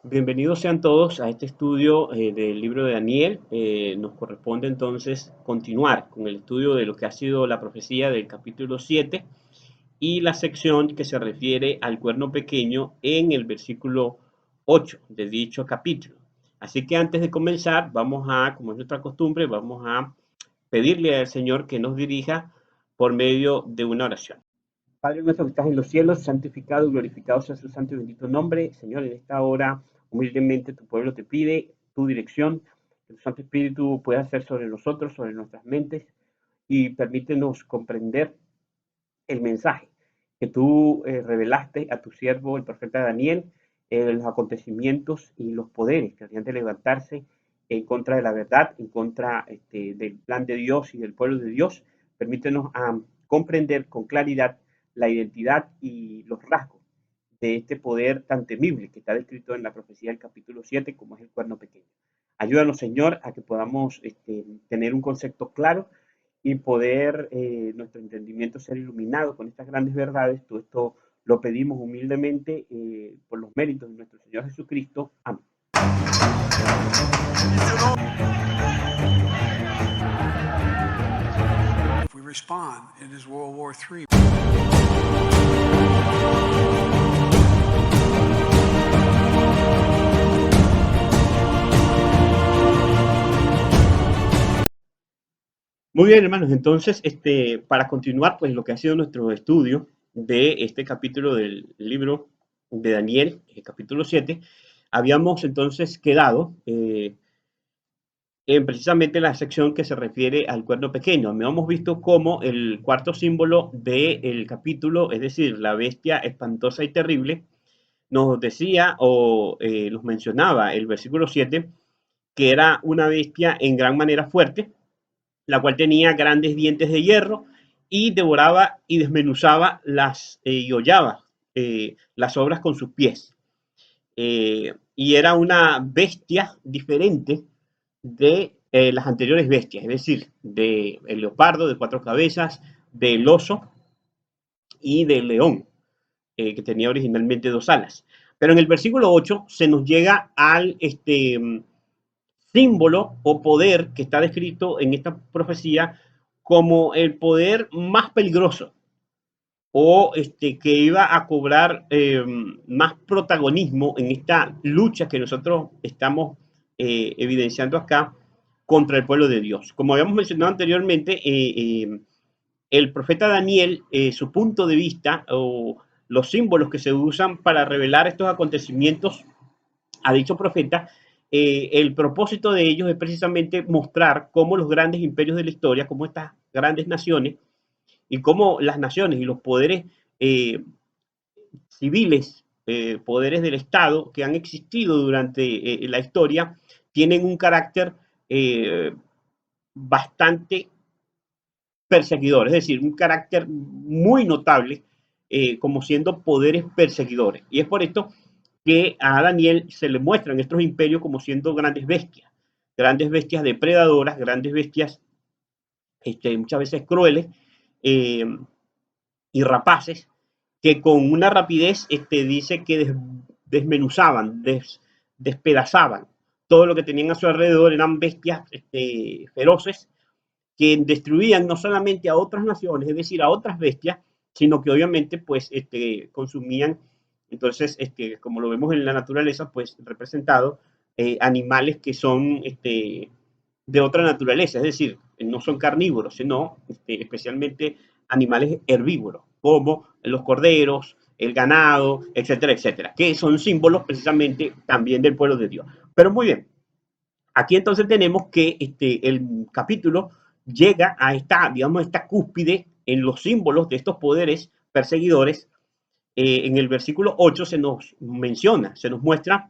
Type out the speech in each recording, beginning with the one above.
Bienvenidos sean todos a este estudio del libro de Daniel. Nos corresponde entonces continuar con el estudio de lo que ha sido la profecía del capítulo 7 y la sección que se refiere al cuerno pequeño en el versículo 8 de dicho capítulo. Así que antes de comenzar, como es nuestra costumbre, vamos a pedirle al Señor que nos dirija por medio de una oración. Padre nuestro que estás en los cielos, santificado y glorificado sea su santo y bendito nombre. Señor, en esta hora, humildemente tu pueblo te pide tu dirección, que tu Santo Espíritu pueda hacer sobre nosotros, sobre nuestras mentes, y permítenos comprender el mensaje que tú revelaste a tu siervo, el profeta Daniel, los acontecimientos y los poderes que habrían de levantarse en contra de la verdad, en contra del plan de Dios y del pueblo de Dios. Permítenos comprender con claridad la identidad y los rasgos de este poder tan temible que está descrito en la profecía del capítulo 7, como es el cuerno pequeño. Ayúdanos, Señor, a que podamos tener un concepto claro y poder nuestro entendimiento ser iluminado con estas grandes verdades. Todo esto lo pedimos humildemente por los méritos de nuestro Señor Jesucristo. Amén. If we respond, it is World War III. Muy bien, hermanos. Entonces, para continuar, pues lo que ha sido nuestro estudio de este capítulo del libro de Daniel, el capítulo 7, habíamos entonces quedado en precisamente la sección que se refiere al cuerno pequeño. Hemos visto cómo el cuarto símbolo del capítulo, es decir, la bestia espantosa y terrible, nos decía o nos mencionaba el versículo 7, que era una bestia en gran manera fuerte, la cual tenía grandes dientes de hierro y devoraba y desmenuzaba y hollaba las obras con sus pies. Y era una bestia diferente de las anteriores bestias, es decir, del leopardo de 4 cabezas, del oso y del león, que tenía originalmente 2 alas. Pero en el versículo 8 se nos llega al símbolo o poder que está descrito en esta profecía como el poder más peligroso o que iba a cobrar más protagonismo en esta lucha que nosotros estamos evidenciando acá contra el pueblo de Dios. Como habíamos mencionado anteriormente, el profeta Daniel, su punto de vista o los símbolos que se usan para revelar estos acontecimientos a dicho profeta, el propósito de ellos es precisamente mostrar cómo los grandes imperios de la historia, cómo estas grandes naciones y cómo las naciones y los poderes civiles, poderes del Estado que han existido durante la historia, tienen un carácter bastante perseguidor, es decir, un carácter muy notable como siendo poderes perseguidores. Y es por esto que a Daniel se le muestran estos imperios como siendo grandes bestias depredadoras, grandes bestias muchas veces crueles eh, y rapaces, que con una rapidez dice que desmenuzaban, despedazaban todo lo que tenían a su alrededor. Eran bestias feroces que destruían no solamente a otras naciones, es decir, a otras bestias, sino que obviamente pues consumían, entonces, como lo vemos en la naturaleza, pues representado animales que son de otra naturaleza, es decir, no son carnívoros, sino especialmente animales herbívoros, como los corderos, el ganado, etcétera, etcétera, que son símbolos precisamente también del pueblo de Dios. Pero muy bien, aquí entonces tenemos que el capítulo llega a esta cúspide en los símbolos de estos poderes perseguidores. En el versículo 8 se nos menciona, se nos muestra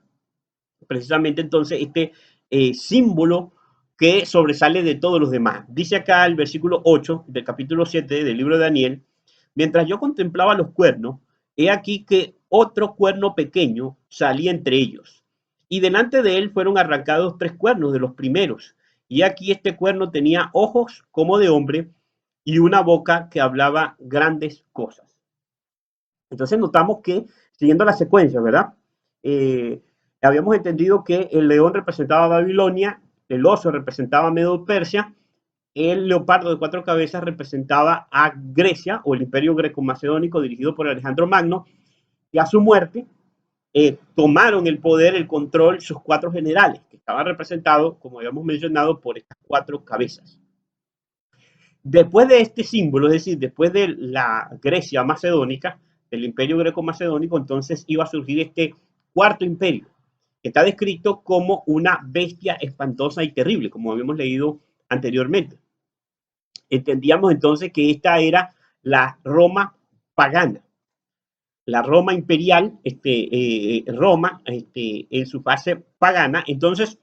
precisamente entonces símbolo que sobresale de todos los demás. Dice acá el versículo 8 del capítulo 7 del libro de Daniel: mientras yo contemplaba los cuernos, he aquí que otro cuerno pequeño salía entre ellos, y delante de él fueron arrancados 3 cuernos de los primeros, y aquí este cuerno tenía ojos como de hombre y una boca que hablaba grandes cosas. Entonces notamos que, siguiendo la secuencia, ¿verdad? Habíamos entendido que el león representaba a Babilonia, el oso representaba a Medo-Persia, el leopardo de 4 cabezas representaba a Grecia o el imperio greco-macedónico dirigido por Alejandro Magno, y a su muerte tomaron el poder, el control, sus 4 generales, que estaban representados, como habíamos mencionado, por estas 4 cabezas. Después de este símbolo, es decir, después de la Grecia macedónica, del imperio greco-macedónico, entonces iba a surgir este cuarto imperio, que está descrito como una bestia espantosa y terrible, como habíamos leído anteriormente. Entendíamos entonces que esta era la Roma pagana, la Roma imperial, Roma en su fase pagana. Entonces,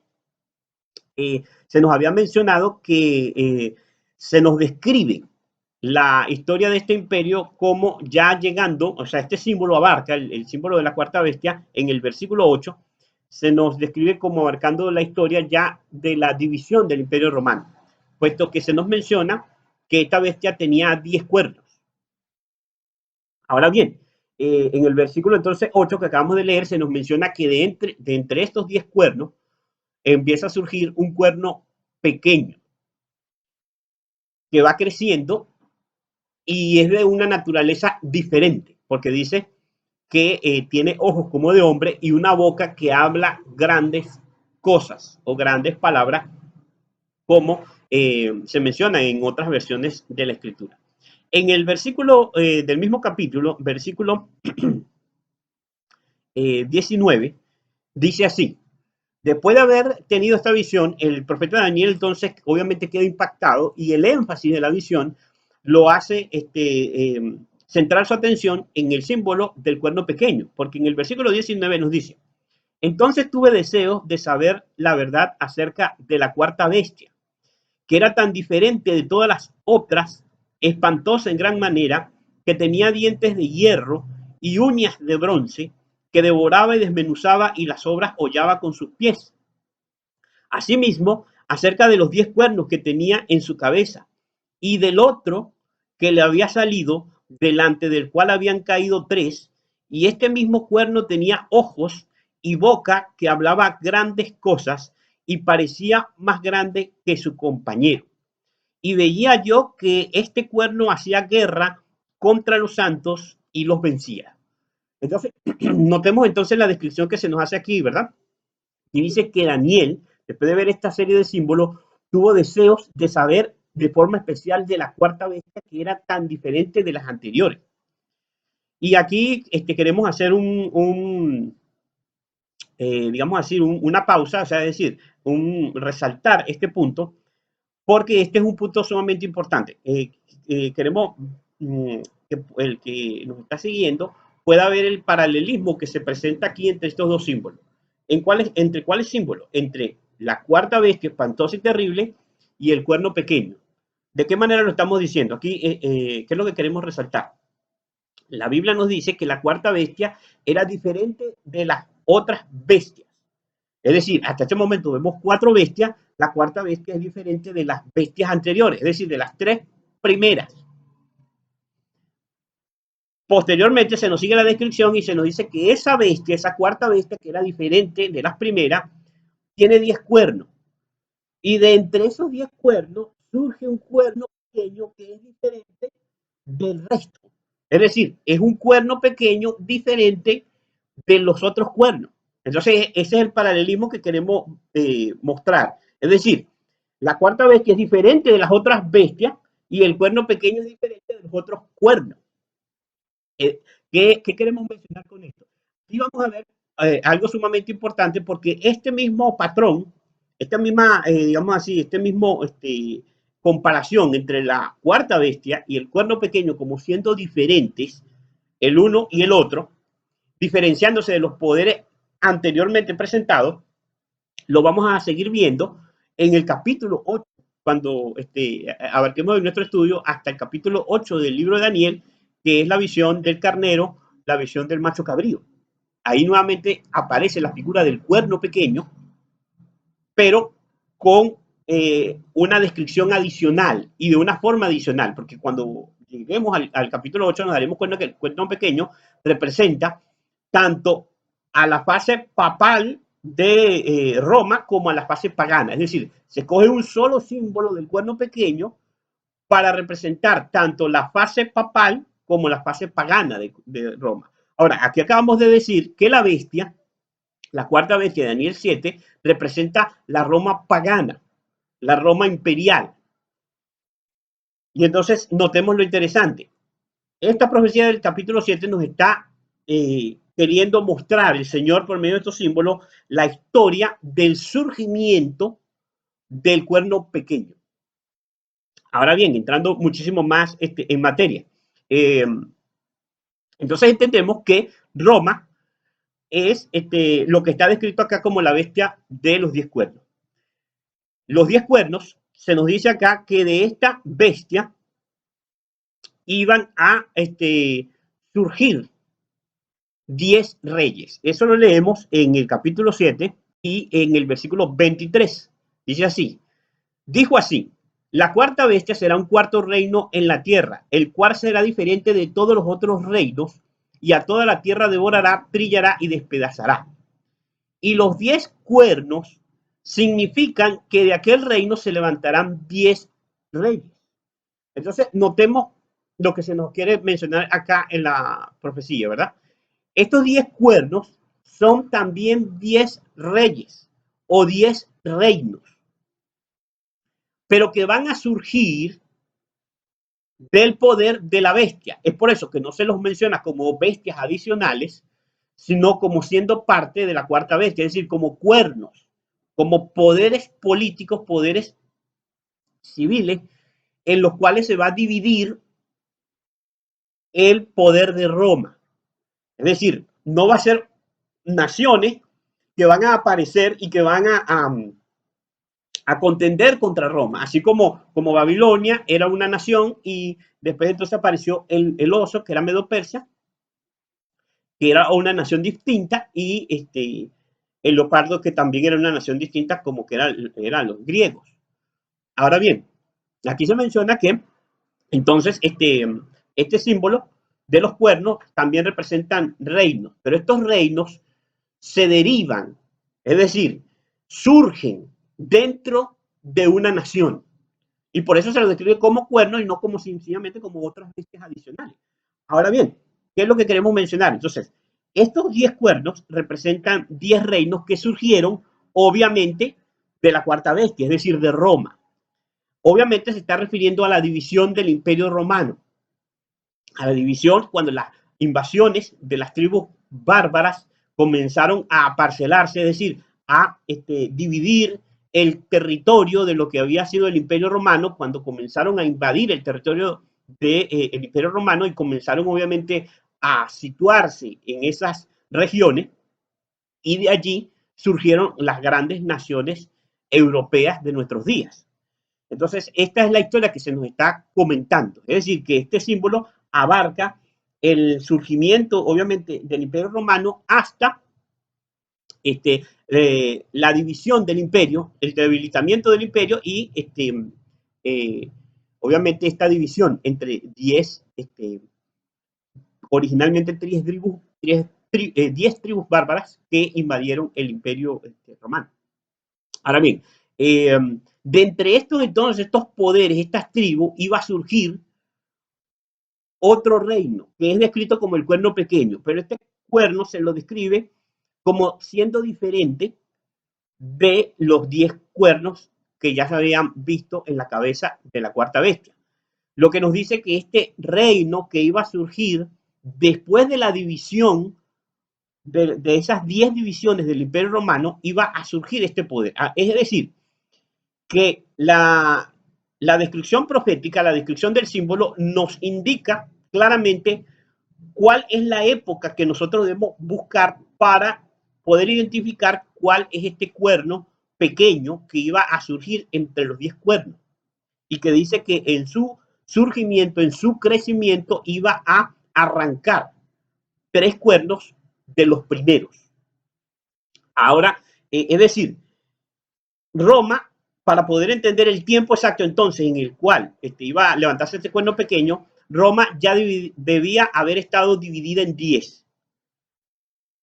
se nos había mencionado que se nos describe la historia de este imperio como ya llegando, o sea, este símbolo abarca el símbolo de la cuarta bestia en el versículo 8, se nos describe como abarcando la historia ya de la división del imperio romano, puesto que se nos menciona que esta bestia tenía 10 cuernos. Ahora bien, en el versículo entonces 8 que acabamos de leer, se nos menciona que de entre estos 10 cuernos empieza a surgir un cuerno pequeño que va creciendo y es de una naturaleza diferente, porque dice que tiene ojos como de hombre y una boca que habla grandes cosas o grandes palabras, como se menciona en otras versiones de la escritura. En el versículo del mismo capítulo, versículo 19, dice así: después de haber tenido esta visión, el profeta Daniel entonces obviamente queda impactado y el énfasis de la visión lo hace centrar su atención en el símbolo del cuerno pequeño, porque en el versículo 19 nos dice: entonces tuve deseo de saber la verdad acerca de la cuarta bestia, que era tan diferente de todas las otras, espantosa en gran manera, que tenía dientes de hierro y uñas de bronce, que devoraba y desmenuzaba y las obras hollaba con sus pies. Asimismo, acerca de los 10 cuernos que tenía en su cabeza y del otro que le había salido, delante del cual habían caído 3, y este mismo cuerno tenía ojos y boca que hablaba grandes cosas y parecía más grande que su compañero. Y veía yo que este cuerno hacía guerra contra los santos y los vencía. Entonces, notemos entonces la descripción que se nos hace aquí, ¿verdad? Y dice que Daniel, después de ver esta serie de símbolos, tuvo deseos de saber de forma especial de la cuarta bestia, que era tan diferente de las anteriores. Y aquí queremos hacer digamos así, una pausa, o sea, es decir, resaltar este punto, porque este es un punto sumamente importante. Queremos que el que nos está siguiendo pueda ver el paralelismo que se presenta aquí entre estos dos símbolos. ¿Entre cuáles símbolos? Entre la cuarta bestia espantosa y terrible y el cuerno pequeño. ¿De qué manera lo estamos diciendo? Aquí, ¿qué es lo que queremos resaltar? La Biblia nos dice que la cuarta bestia era diferente de las otras bestias. Es decir, hasta este momento vemos 4 bestias, la cuarta bestia es diferente de las bestias anteriores, es decir, de las 3 primeras. Posteriormente se nos sigue la descripción y se nos dice que esa bestia, esa cuarta bestia, que era diferente de las primeras, tiene 10 cuernos. Y de entre esos 10 cuernos surge un cuerno pequeño que es diferente del resto. Es decir, es un cuerno pequeño diferente de los otros cuernos. Entonces, ese es el paralelismo que queremos mostrar. Es decir, la cuarta bestia es diferente de las otras bestias y el cuerno pequeño es diferente de los otros cuernos. ¿Qué queremos mencionar con esto? Y vamos a ver algo sumamente importante, porque este mismo patrón, esta misma, digamos así, comparación entre la cuarta bestia y el cuerno pequeño como siendo diferentes, el uno y el otro, diferenciándose de los poderes anteriormente presentados, lo vamos a seguir viendo en el capítulo 8, cuando abarquemos en nuestro estudio hasta el capítulo 8 del libro de Daniel, que es la visión del carnero, la visión del macho cabrío. Ahí nuevamente aparece la figura del cuerno pequeño, pero con una descripción adicional y de una forma adicional, porque cuando lleguemos al capítulo 8 nos daremos cuenta que el cuerno pequeño representa tanto a la fase papal de Roma como a la fase pagana. Es decir, se coge un solo símbolo del cuerno pequeño para representar tanto la fase papal como la fase pagana de Roma. Ahora, aquí acabamos de decir que la bestia, la cuarta bestia de Daniel 7, representa la Roma pagana, la Roma imperial. Y entonces notemos lo interesante. Esta profecía del capítulo 7 nos está queriendo mostrar el Señor por medio de estos símbolos la historia del surgimiento del cuerno pequeño. Ahora bien, entrando muchísimo más en materia. Entonces entendemos que Roma es lo que está descrito acá como la bestia de los 10 cuernos. Los 10 cuernos, se nos dice acá que de esta bestia iban a surgir 10 reyes. Eso lo leemos en el capítulo 7 y en el versículo 23. Dice así, dijo así, la cuarta bestia será un cuarto reino en la tierra, el cual será diferente de todos los otros reinos, y a toda la tierra devorará, trillará y despedazará. Y los 10 cuernos significan que de aquel reino se levantarán 10 reyes. Entonces, notemos lo que se nos quiere mencionar acá en la profecía, ¿verdad? Estos 10 cuernos son también 10 reyes o 10 reinos, pero que van a surgir del poder de la bestia. Es por eso que no se los menciona como bestias adicionales, sino como siendo parte de la cuarta bestia, es decir, como cuernos, como poderes políticos, poderes civiles, en los cuales se va a dividir el poder de Roma. Es decir, no va a ser naciones que van a aparecer y que van a contender contra Roma, así como Babilonia era una nación y después entonces apareció el oso, que era Medo Persia, que era una nación distinta, y el leopardo, que también era una nación distinta, como que eran los griegos. Ahora bien, aquí se menciona que entonces este símbolo de los cuernos también representan reinos, pero estos reinos se derivan, es decir, surgen dentro de una nación. Y por eso se lo describe como cuernos y no como sencillamente como otras bestias adicionales. Ahora bien, ¿qué es lo que queremos mencionar? Entonces, estos 10 cuernos representan 10 reinos que surgieron, obviamente, de la cuarta bestia, es decir, de Roma. Obviamente se está refiriendo a la división del Imperio Romano, a la división cuando las invasiones de las tribus bárbaras comenzaron a parcelarse, es decir, a dividir el territorio de lo que había sido el Imperio Romano, cuando comenzaron a invadir el territorio del Imperio Romano y comenzaron obviamente a situarse en esas regiones, y de allí surgieron las grandes naciones europeas de nuestros días. Entonces, esta es la historia que se nos está comentando. Es decir, que este símbolo abarca el surgimiento, obviamente, del Imperio Romano hasta la división del imperio, el debilitamiento del imperio y, obviamente, esta división entre 10, originalmente 10 tribus bárbaras que invadieron el imperio romano. Ahora bien, de entre estos entonces, estos poderes, estas tribus, iba a surgir otro reino, que es descrito como el cuerno pequeño, pero este cuerno se lo describe como siendo diferente de los 10 cuernos que ya se habían visto en la cabeza de la cuarta bestia. Lo que nos dice que este reino que iba a surgir después de la división de esas 10 divisiones del Imperio Romano, iba a surgir este poder. Es decir, que la descripción profética, la descripción del símbolo, nos indica claramente cuál es la época que nosotros debemos buscar para poder identificar cuál es este cuerno pequeño que iba a surgir entre los 10 cuernos, y que dice que en su surgimiento, en su crecimiento, iba a arrancar 3 cuernos de los primeros. Ahora, es decir, Roma, para poder entender el tiempo exacto entonces en el cual iba a levantarse este cuerno pequeño, Roma ya debía haber estado dividida en 10.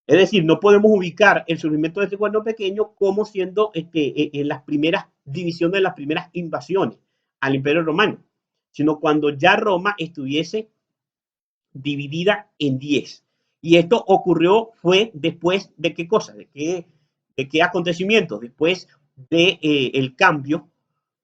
Es decir, no podemos ubicar el surgimiento de este cuerno pequeño como siendo en las primeras divisiones, de las primeras invasiones al Imperio Romano, sino cuando ya Roma estuviese dividida en 10. Y esto ocurrió fue después de qué cosa, de qué acontecimientos, después de el cambio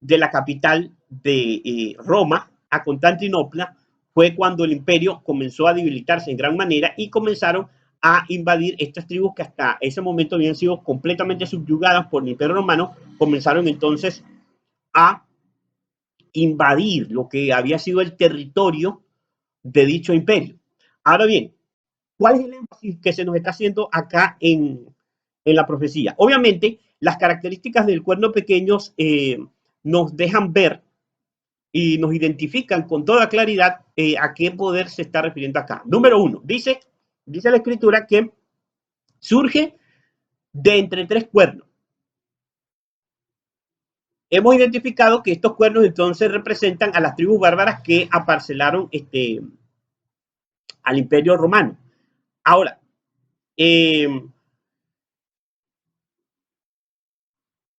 de la capital de Roma a Constantinopla, fue cuando el imperio comenzó a debilitarse en gran manera y comenzaron a invadir estas tribus que hasta ese momento habían sido completamente subyugadas por el imperio romano, comenzaron entonces a invadir lo que había sido el territorio de dicho imperio. Ahora bien, ¿cuál es el énfasis que se nos está haciendo acá en la profecía? Obviamente, las características del cuerno pequeño nos dejan ver y nos identifican con toda claridad a qué poder se está refiriendo acá. Número uno, dice la escritura que surge de entre tres cuernos. Hemos identificado que estos cuernos entonces representan a las tribus bárbaras que aparcelaron al imperio romano. Ahora,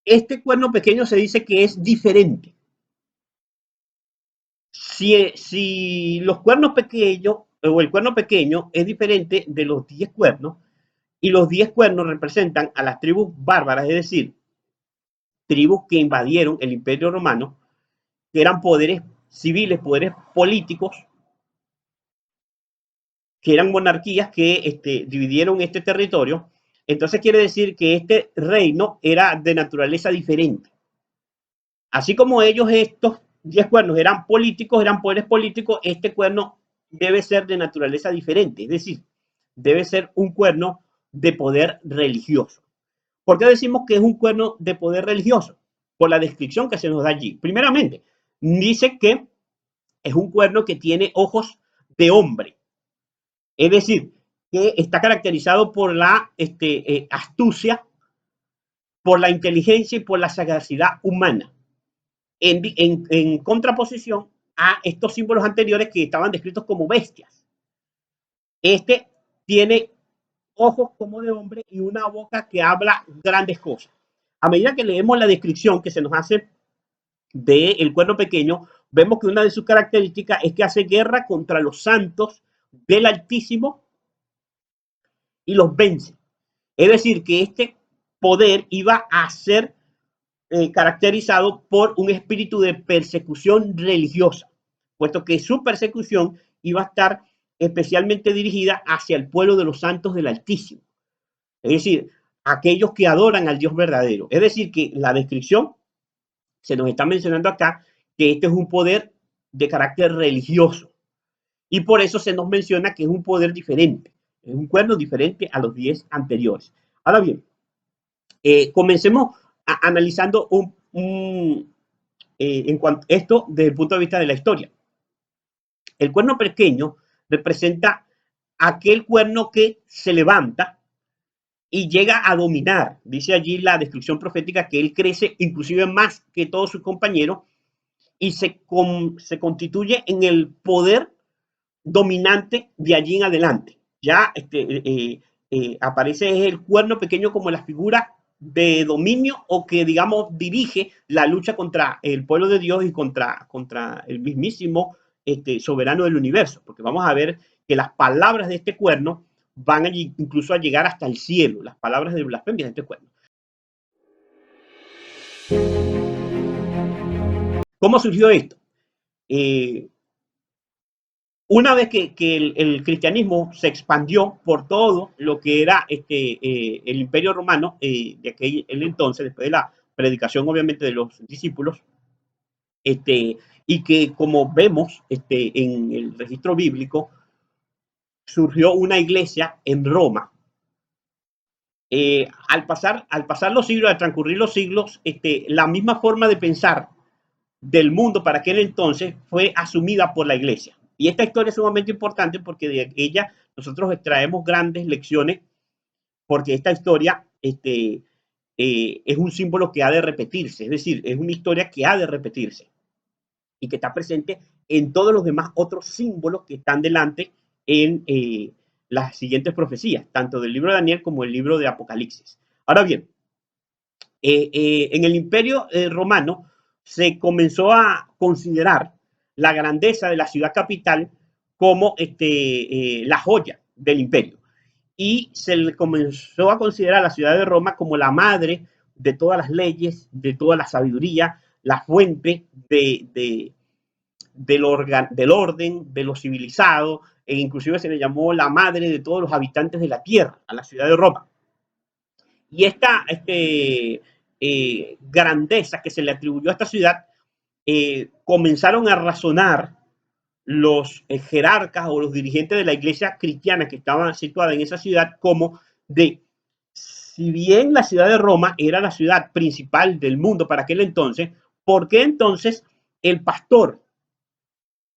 este cuerno pequeño se dice que es diferente. Si los cuernos pequeños o el cuerno pequeño es diferente de los 10 cuernos, y los 10 cuernos representan a las tribus bárbaras, es decir, tribus que invadieron el imperio romano, que eran poderes civiles, poderes políticos, que eran monarquías que dividieron este territorio. Entonces quiere decir que este reino era de naturaleza diferente. Así como ellos, estos 10 cuernos eran políticos, eran poderes políticos, este cuerno debe ser de naturaleza diferente, es decir, debe ser un cuerno de poder religioso. ¿Por qué decimos que es un cuerno de poder religioso? Por la descripción que se nos da allí. Primeramente, dice que es un cuerno que tiene ojos de hombre, es decir, que está caracterizado por la astucia, por la inteligencia y por la sagacidad humana. En contraposición a estos símbolos anteriores que estaban descritos como bestias. Este tiene ojos como de hombre y una boca que habla grandes cosas. A medida que leemos la descripción que se nos hace del cuerno pequeño, vemos que una de sus características es que hace guerra contra los santos del Altísimo y los vence. Es decir, que este poder iba a ser caracterizado por un espíritu de persecución religiosa, puesto que su persecución iba a estar especialmente dirigida hacia el pueblo de los santos del Altísimo, es decir, aquellos que adoran al Dios verdadero. Es decir, que la descripción se nos está mencionando acá que este es un poder de carácter religioso y por eso se nos menciona que es un poder diferente, es un cuerno diferente a los 10 anteriores. Ahora bien, comencemos analizando en cuanto esto desde el punto de vista de la historia. El cuerno pequeño representa aquel cuerno que se levanta y llega a dominar. Dice allí la descripción profética que él crece inclusive más que todos sus compañeros y se constituye en el poder dominante de allí en adelante. Ya aparece el cuerno pequeño como la figura de dominio o que, digamos, dirige la lucha contra el pueblo de Dios y contra el mismísimo soberano del universo, porque vamos a ver que las palabras de este cuerno van incluso a llegar hasta el cielo, las palabras de blasfemia de este cuerno. ¿Cómo surgió esto? Una vez que el cristianismo se expandió por todo lo que era el imperio romano de aquel entonces, después de la predicación obviamente de los discípulos, y que como vemos en el registro bíblico, surgió una iglesia en Roma. Al pasar los siglos, al transcurrir los siglos, la misma forma de pensar del mundo para aquel entonces fue asumida por la iglesia. Y esta historia es sumamente importante porque de ella nosotros extraemos grandes lecciones, porque esta historia es un símbolo que ha de repetirse, es decir, es una historia que ha de repetirse y que está presente en todos los demás otros símbolos que están delante en las siguientes profecías, tanto del libro de Daniel como el libro de Apocalipsis. Ahora bien, en el Imperio Romano se comenzó a considerar la grandeza de la ciudad capital como la joya del imperio. Y se le comenzó a considerar a la ciudad de Roma como la madre de todas las leyes, de toda la sabiduría, la fuente del orden, de lo civilizado, e inclusive se le llamó la madre de todos los habitantes de la tierra, a la ciudad de Roma. Y esta grandeza que se le atribuyó a esta ciudad, comenzaron a razonar los jerarcas o los dirigentes de la iglesia cristiana que estaban situada en esa ciudad como de, si bien la ciudad de Roma era la ciudad principal del mundo para aquel entonces, ¿por qué entonces el pastor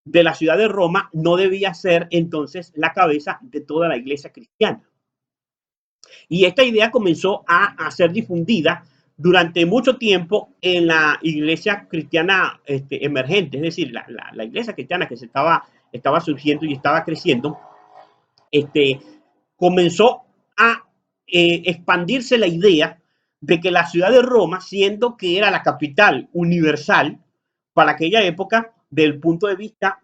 de la ciudad de Roma no debía ser entonces la cabeza de toda la iglesia cristiana? Y esta idea comenzó a ser difundida durante mucho tiempo en la iglesia cristiana emergente, es decir, la iglesia cristiana que se estaba surgiendo y estaba creciendo, comenzó a expandirse la idea de que la ciudad de Roma, siendo que era la capital universal para aquella época, del punto de vista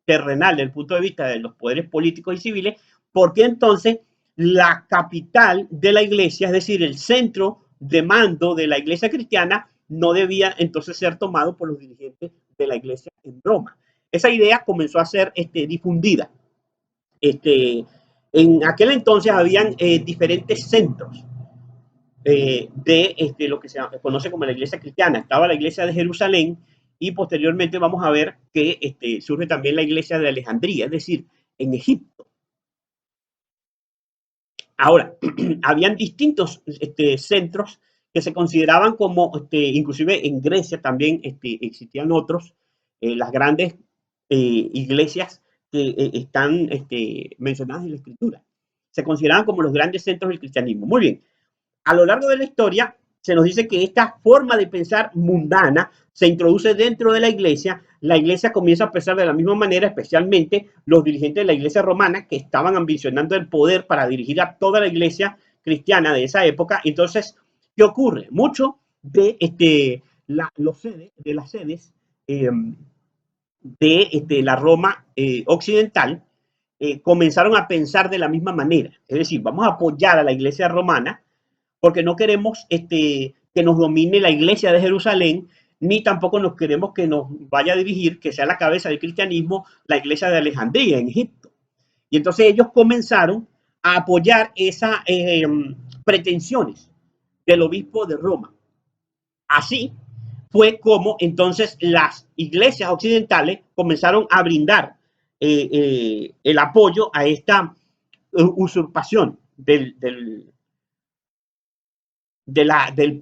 terrenal, del punto de vista de los poderes políticos y civiles, porque entonces la capital de la iglesia, es decir, el centro de mando de la iglesia cristiana, no debía entonces ser tomado por los dirigentes de la iglesia en Roma. Esa idea comenzó a ser difundida. En aquel entonces habían diferentes centros de lo que se conoce como la iglesia cristiana. Estaba la iglesia de Jerusalén y posteriormente vamos a ver que surge también la iglesia de Alejandría, es decir, en Egipto. Ahora, habían distintos centros que se consideraban como, inclusive en Grecia también existían otros, las grandes iglesias que están mencionadas en la escritura. Se consideraban como los grandes centros del cristianismo. Muy bien, a lo largo de la historia se nos dice que esta forma de pensar mundana se introduce dentro de la iglesia comienza a pensar de la misma manera, especialmente los dirigentes de la iglesia romana que estaban ambicionando el poder para dirigir a toda la iglesia cristiana de esa época. Entonces, ¿qué ocurre? Mucho de las sedes de la Roma occidental comenzaron a pensar de la misma manera. Es decir, vamos a apoyar a la iglesia romana porque no queremos que nos domine la iglesia de Jerusalén, ni tampoco nos queremos que nos vaya a dirigir, que sea la cabeza del cristianismo, la iglesia de Alejandría en Egipto. Y entonces ellos comenzaron a apoyar esas pretensiones del obispo de Roma. Así fue como entonces las iglesias occidentales comenzaron a brindar el apoyo a esta usurpación del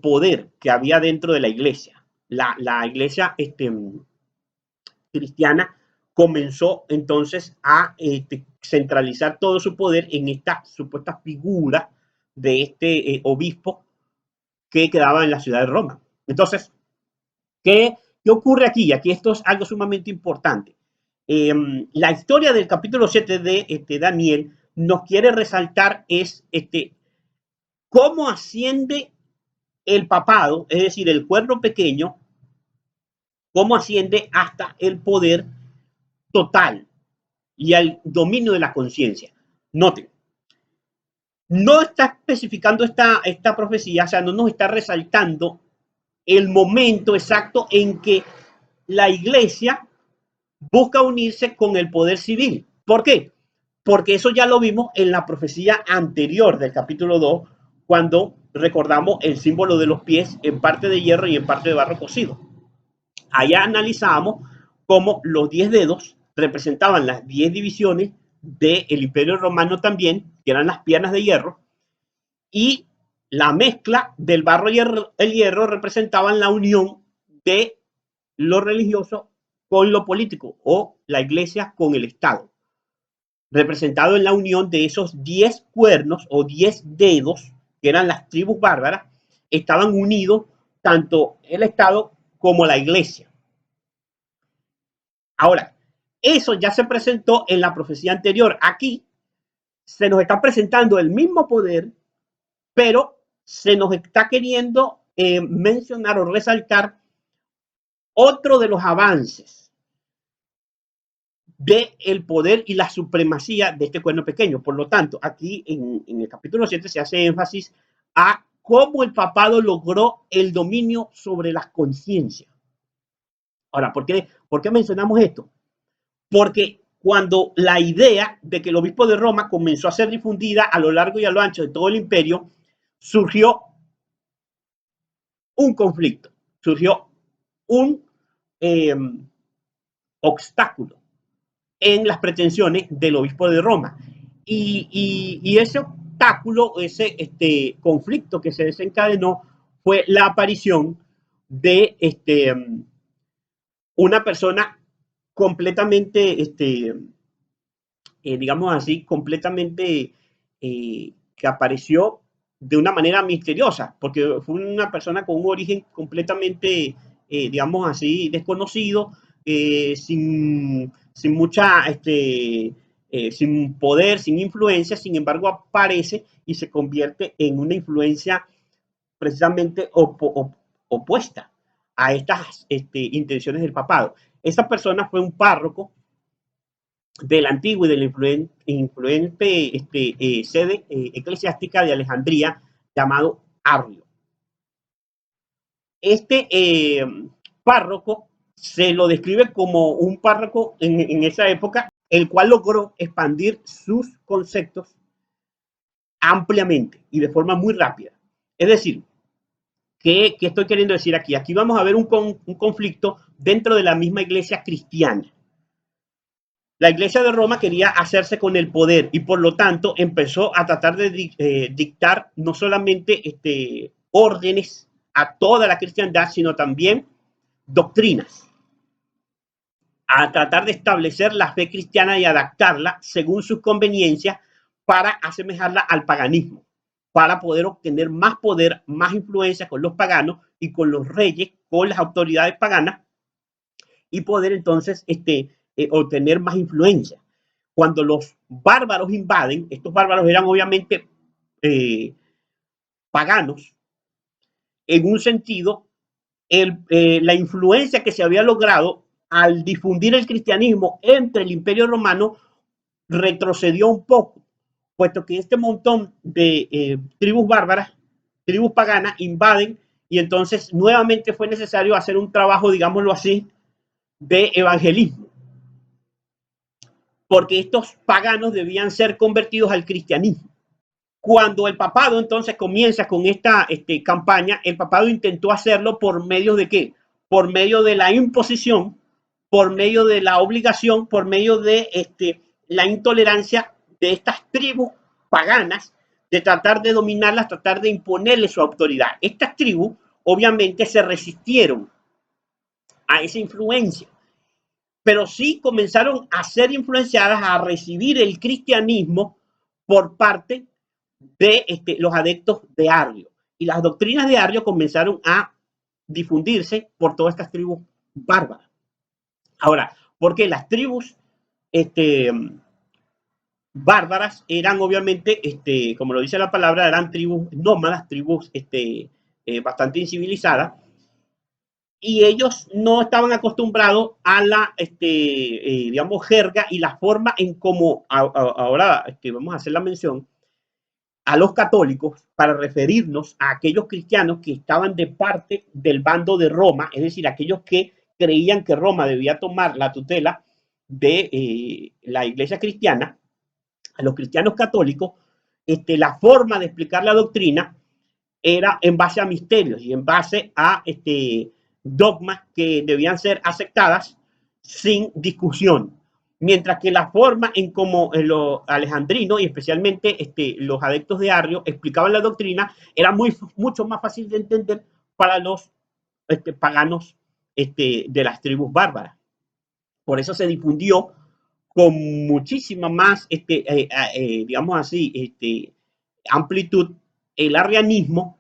poder que había dentro de la iglesia. La iglesia cristiana comenzó entonces a centralizar todo su poder en esta supuesta figura de obispo que quedaba en la ciudad de Roma. Entonces, ¿qué ocurre aquí? Aquí esto es algo sumamente importante. La historia del capítulo 7 de Daniel nos quiere resaltar es cómo asciende el papado, es decir, el cuerno pequeño, cómo asciende hasta el poder total y al dominio de la conciencia. Noten, no está especificando esta profecía, o sea, no nos está resaltando el momento exacto en que la iglesia busca unirse con el poder civil. ¿Por qué? Porque eso ya lo vimos en la profecía anterior del capítulo 2, cuando recordamos el símbolo de los pies en parte de hierro y en parte de barro cocido. Allá analizábamos cómo los 10 dedos representaban las 10 divisiones del Imperio Romano también, que eran las piernas de hierro, y la mezcla del barro y el hierro representaban la unión de lo religioso con lo político o la iglesia con el Estado, representado en la unión de esos 10 cuernos o 10 dedos, que eran las tribus bárbaras, estaban unidos tanto el Estado como la iglesia. Ahora, eso ya se presentó en la profecía anterior. Aquí se nos está presentando el mismo poder, pero se nos está queriendo mencionar o resaltar otro de los avances del poder y la supremacía de este cuerno pequeño. Por lo tanto, aquí en el capítulo 7 se hace énfasis a cómo el papado logró el dominio sobre las conciencias. Ahora, ¿por qué mencionamos esto? Porque cuando la idea de que el obispo de Roma comenzó a ser difundida a lo largo y a lo ancho de todo el imperio, surgió un conflicto, surgió un eh, obstáculo en las pretensiones del obispo de Roma. Y ese obstáculo, ese conflicto que se desencadenó fue la aparición de una persona completamente, digamos así, completamente que apareció de una manera misteriosa, porque fue una persona con un origen completamente, digamos así, desconocido, sin mucha, sin poder, sin influencia, sin embargo aparece y se convierte en una influencia precisamente opuesta a estas intenciones del papado. Esa persona fue un párroco de la antigua y de la influente sede eclesiástica de Alejandría llamado Arrio. Este párroco se lo describe como un párroco en esa época, el cual logró expandir sus conceptos ampliamente y de forma muy rápida. Es decir, ¿qué estoy queriendo decir aquí? Aquí vamos a ver un conflicto dentro de la misma iglesia cristiana. La iglesia de Roma quería hacerse con el poder y por lo tanto empezó a tratar de dictar no solamente órdenes a toda la cristiandad, sino también doctrinas, a tratar de establecer la fe cristiana y adaptarla según sus conveniencias para asemejarla al paganismo, para poder obtener más poder, más influencia con los paganos y con los reyes, con las autoridades paganas y poder entonces obtener más influencia. Cuando los bárbaros invaden, estos bárbaros eran obviamente paganos, en un sentido, la influencia que se había logrado al difundir el cristianismo entre el imperio romano retrocedió un poco, puesto que este montón de tribus bárbaras, tribus paganas, invaden y entonces nuevamente fue necesario hacer un trabajo, digámoslo así, de evangelismo, porque estos paganos debían ser convertidos al cristianismo. Cuando el papado entonces comienza con esta campaña, el papado intentó hacerlo por medio de qué? Por medio de la imposición, por medio de la obligación, por medio de la intolerancia de estas tribus paganas, de tratar de dominarlas, tratar de imponerles su autoridad. Estas tribus obviamente se resistieron a esa influencia, pero sí comenzaron a ser influenciadas a recibir el cristianismo por parte de los adeptos de Arrio. Y las doctrinas de Arrio comenzaron a difundirse por todas estas tribus bárbaras. Ahora, porque las tribus bárbaras eran obviamente, como lo dice la palabra, eran tribus nómadas, tribus bastante incivilizadas, y ellos no estaban acostumbrados a la, digamos, jerga y la forma en cómo ahora vamos a hacer la mención a los católicos para referirnos a aquellos cristianos que estaban de parte del bando de Roma, es decir, aquellos que creían que Roma debía tomar la tutela de la iglesia cristiana, a los cristianos católicos, la forma de explicar la doctrina era en base a misterios y en base a dogmas que debían ser aceptadas sin discusión. Mientras que la forma en cómo los alejandrinos y especialmente los adeptos de Arrio explicaban la doctrina era mucho más fácil de entender para los paganos de las tribus bárbaras. Por eso se difundió con muchísima más, digamos así, amplitud el arrianismo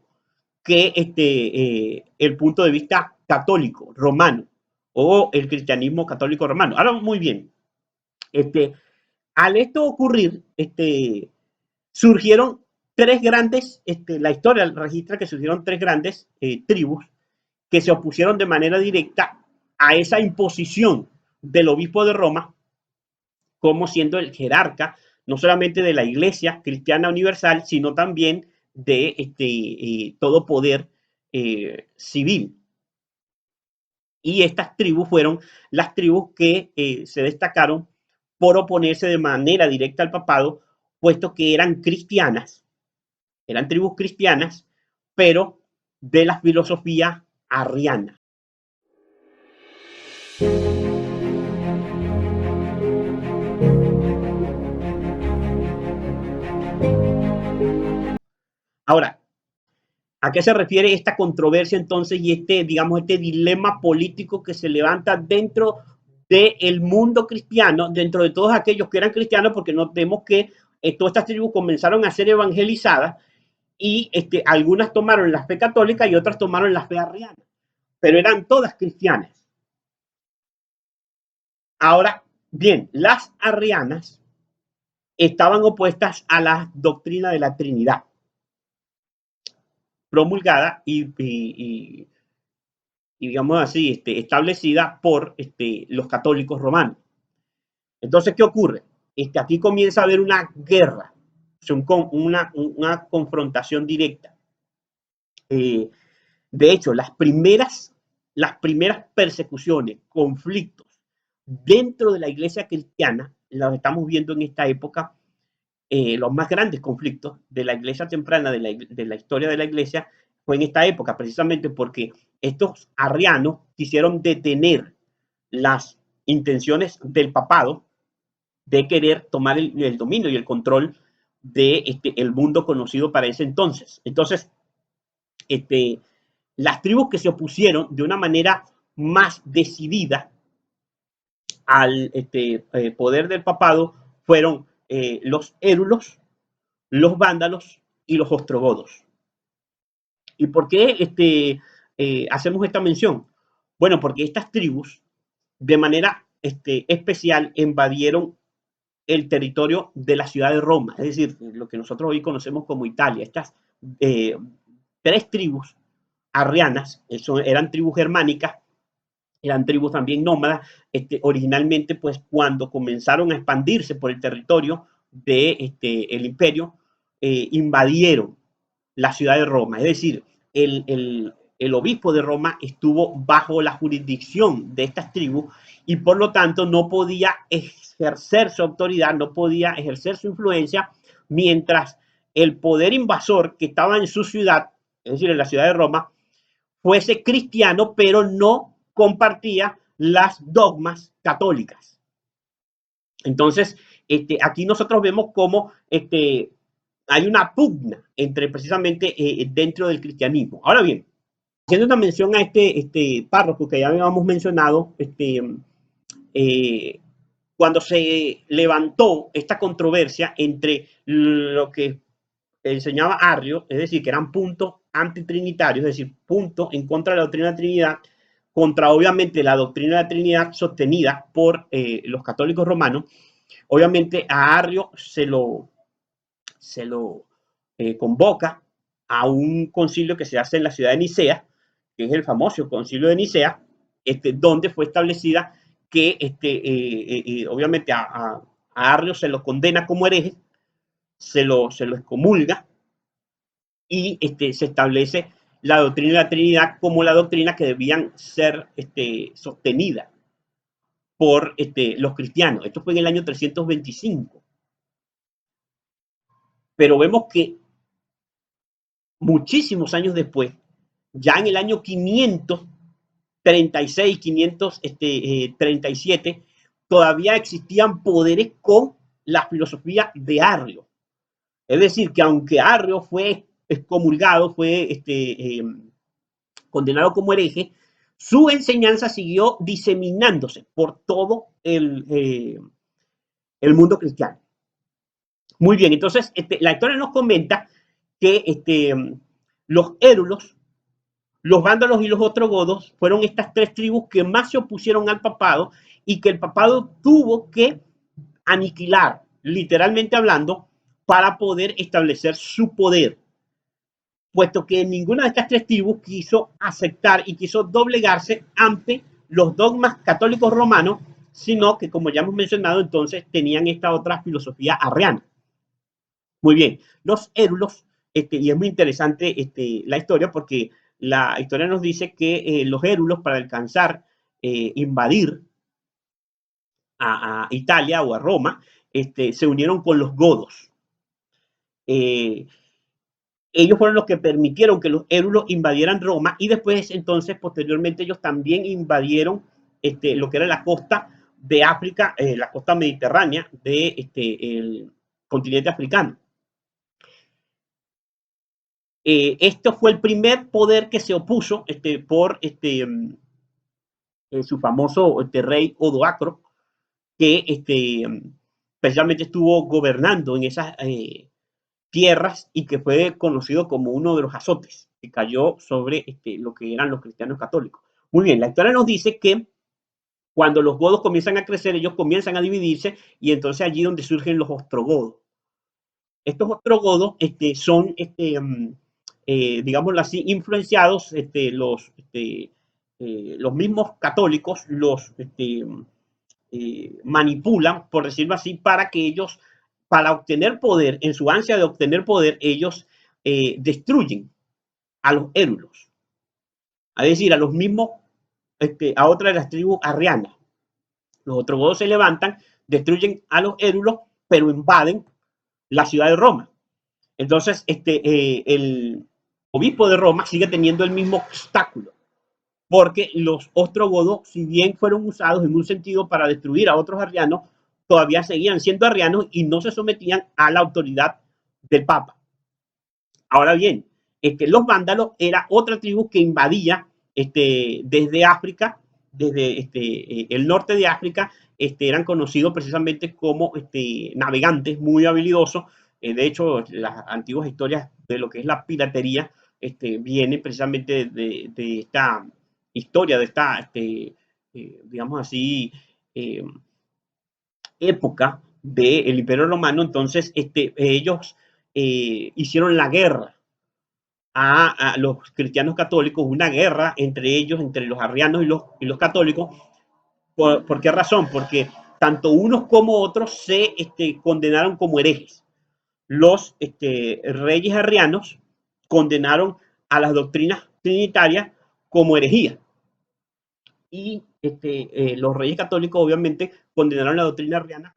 que el punto de vista católico romano o el cristianismo católico romano. Ahora, muy bien, al esto ocurrir, surgieron tres grandes, la historia registra que surgieron tres grandes tribus que se opusieron de manera directa a esa imposición del obispo de Roma como siendo el jerarca no solamente de la Iglesia Cristiana Universal, sino también de todo poder civil. Y estas tribus fueron las tribus que se destacaron por oponerse de manera directa al papado, puesto que eran cristianas, eran tribus cristianas, pero de la filosofía arriana. Ahora, ¿a qué se refiere esta controversia entonces y digamos, este dilema político que se levanta dentro del mundo cristiano, dentro de todos aquellos que eran cristianos, porque notemos que todas estas tribus comenzaron a ser evangelizadas y algunas tomaron la fe católica y otras tomaron la fe arriana, pero eran todas cristianas. Ahora, bien, las arrianas estaban opuestas a la doctrina de la Trinidad, promulgada y digamos así, establecida por los católicos romanos. Entonces, ¿qué ocurre? Aquí comienza a haber una guerra, una confrontación directa. De hecho, las primeras persecuciones, conflictos dentro de la iglesia cristiana, los estamos viendo en esta época, los más grandes conflictos de la iglesia temprana, de la historia de la iglesia, fue en esta época, precisamente porque estos arrianos quisieron detener las intenciones del papado de querer tomar el dominio y el control de el mundo conocido para ese entonces. Entonces, las tribus que se opusieron de una manera más decidida al poder del papado fueron los érulos, los vándalos y los ostrogodos. ¿Y por qué hacemos esta mención? Bueno, porque estas tribus de manera especial invadieron el territorio de la ciudad de Roma, es decir, lo que nosotros hoy conocemos como Italia. Estas tres tribus arrianas, eran tribus germánicas, eran tribus también nómadas, originalmente pues cuando comenzaron a expandirse por el territorio del el imperio, invadieron la ciudad de Roma, es decir, el obispo de Roma estuvo bajo la jurisdicción de estas tribus y por lo tanto no podía ejercer su autoridad, no podía ejercer su influencia mientras el poder invasor que estaba en su ciudad, es decir, en la ciudad de Roma, fuese cristiano, pero no compartía las dogmas católicas. Entonces, aquí nosotros vemos cómo hay una pugna entre precisamente dentro del cristianismo. Ahora bien, haciendo una mención a este párroco que ya habíamos mencionado, cuando se levantó esta controversia entre lo que enseñaba Arrio, es decir, que eran puntos antitrinitarios, es decir, puntos en contra de la doctrina de la Trinidad, contra obviamente la doctrina de la Trinidad sostenida por los católicos romanos. Obviamente a Arrio se lo convoca a un concilio que se hace en la ciudad de Nicea, que es el famoso concilio de Nicea, donde fue establecida que obviamente a Arrio se lo condena como hereje, se lo excomulga y se establece la doctrina de la Trinidad como la doctrina que debían ser sostenida por los cristianos. Esto fue en el año 325. Pero vemos que muchísimos años después, ya en el año 536, 537, todavía existían poderes con la filosofía de Arrio. Es decir, que aunque Arrio fue excomulgado, fue condenado como hereje, su enseñanza siguió diseminándose por todo el mundo cristiano. Muy bien, entonces la historia nos comenta que los érulos, los vándalos y los ostrogodos fueron estas tres tribus que más se opusieron al papado y que el papado tuvo que aniquilar, literalmente hablando, para poder establecer su poder, puesto que ninguna de estas tres tribus quiso aceptar y quiso doblegarse ante los dogmas católicos romanos, sino que, como ya hemos mencionado, entonces tenían esta otra filosofía arriana. Muy bien, los érulos, y es muy interesante la historia, porque la historia nos dice que los érulos, para alcanzar, invadir a Italia o a Roma, se unieron con los godos. Ellos fueron los que permitieron que los érulos invadieran Roma, y después, entonces, posteriormente, ellos también invadieron lo que era la costa de África, la costa mediterránea del continente africano. Esto fue el primer poder que se opuso por su famoso rey Odoacro, que precisamente estuvo gobernando en esas tierras y que fue conocido como uno de los azotes que cayó sobre lo que eran los cristianos católicos. Muy bien, la historia nos dice que cuando los godos comienzan a crecer, ellos comienzan a dividirse, y entonces allí donde surgen los ostrogodos. Estos ostrogodos son, digámoslo así, influenciados, los mismos católicos los manipulan, por decirlo así, para que ellos, para obtener poder, en su ansia de obtener poder, ellos destruyen a los érulos, es decir, a los mismos, a otra de las tribus arrianas. Los ostrogodos se levantan, destruyen a los érulos, pero invaden la ciudad de Roma. Entonces, el obispo de Roma sigue teniendo el mismo obstáculo, porque los ostrogodos, si bien fueron usados en un sentido para destruir a otros arrianos, todavía seguían siendo arrianos y no se sometían a la autoridad del Papa. Ahora bien, los vándalos era otra tribu que invadía desde África, desde el norte de África. Eran conocidos precisamente como navegantes muy habilidosos. De hecho, las antiguas historias de lo que es la piratería vienen precisamente de esta historia, de esta, digamos así, época del Imperio Romano. Entonces, ellos hicieron la guerra a los cristianos católicos, una guerra entre ellos, entre los arrianos y los católicos. ¿Por qué razón? Porque tanto unos como otros se condenaron como herejes. Los reyes arrianos condenaron a las doctrinas trinitarias como herejía. Y los reyes católicos obviamente condenaron la doctrina arriana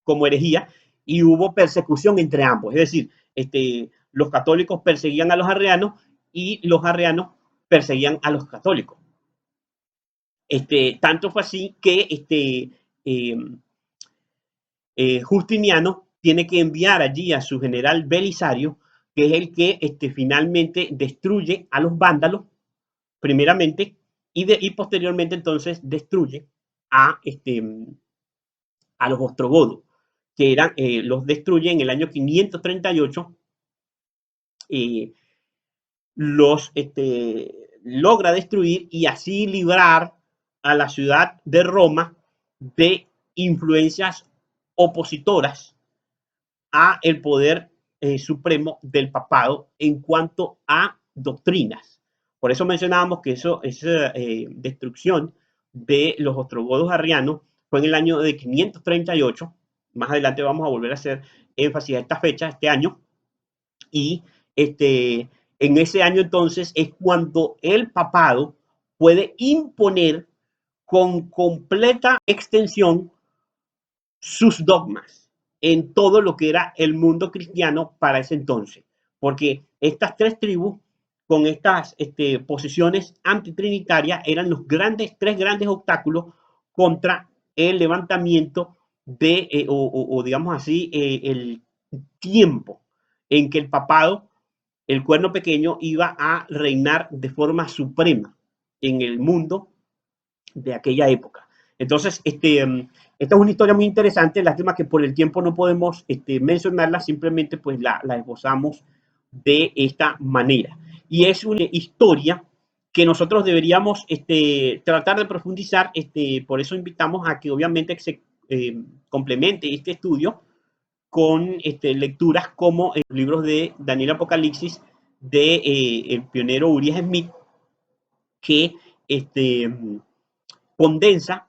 como herejía, y hubo persecución entre ambos. Es decir, los católicos perseguían a los arrianos y los arrianos perseguían a los católicos. Tanto fue así que Justiniano tiene que enviar allí a su general Belisario, que es el que finalmente destruye a los vándalos, primeramente, y posteriormente entonces destruye a los ostrogodos, que eran, los destruye en el año 538, los logra destruir y así librar a la ciudad de Roma de influencias opositoras a el poder supremo del papado en cuanto a doctrinas. Por eso mencionábamos que esa destrucción de los ostrogodos arrianos fue en el año de 538. Más adelante vamos a volver a hacer énfasis a esta fecha, este año. Y en ese año entonces es cuando el papado puede imponer con completa extensión sus dogmas en todo lo que era el mundo cristiano para ese entonces. Porque estas tres tribus, con estas posiciones antitrinitarias, eran los tres grandes obstáculos contra el levantamiento de, o digamos así, el tiempo en que el papado, el cuerno pequeño, iba a reinar de forma suprema en el mundo de aquella época. Entonces, esta es una historia muy interesante. Lástima que por el tiempo no podemos mencionarla, simplemente pues la esbozamos de esta manera. Y es una historia que nosotros deberíamos tratar de profundizar. Por eso invitamos a que obviamente se complemente este estudio con lecturas como en los libros de Daniel Apocalipsis de el pionero Uriah Smith, que condensa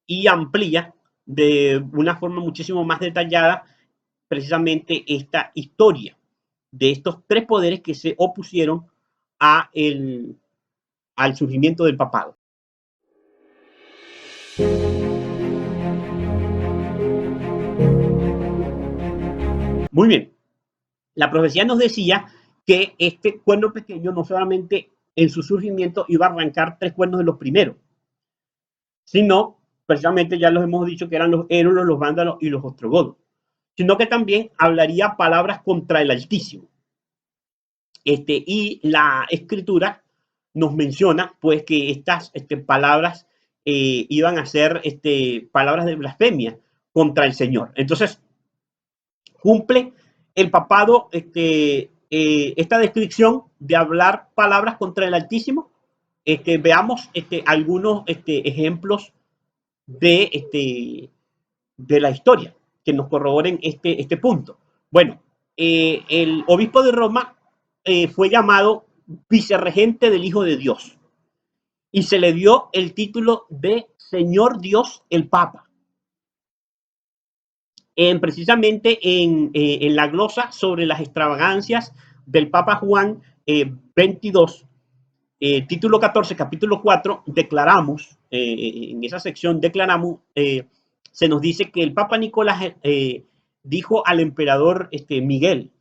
y amplía de una forma muchísimo más detallada precisamente esta historia de estos tres poderes que se opusieron al surgimiento del papado. Muy bien, la profecía nos decía que este cuerno pequeño no solamente en su surgimiento iba a arrancar tres cuernos de los primeros, sino, precisamente ya los hemos dicho que eran los érulos, los vándalos y los ostrogodos, sino que también hablaría palabras contra el Altísimo. Y la escritura nos menciona pues que estas palabras iban a ser palabras de blasfemia contra el Señor. Entonces, cumple el papado esta descripción de hablar palabras contra el Altísimo. Veamos algunos ejemplos de la historia que nos corroboren este punto. Bueno, el obispo de Roma fue llamado vicerregente del Hijo de Dios y se le dio el título de Señor Dios el Papa. Precisamente en la glosa sobre las extravagancias del Papa Juan 22, título 14, capítulo 4, declaramos, en esa sección declaramos, se nos dice que el Papa Nicolás dijo al emperador Miguel: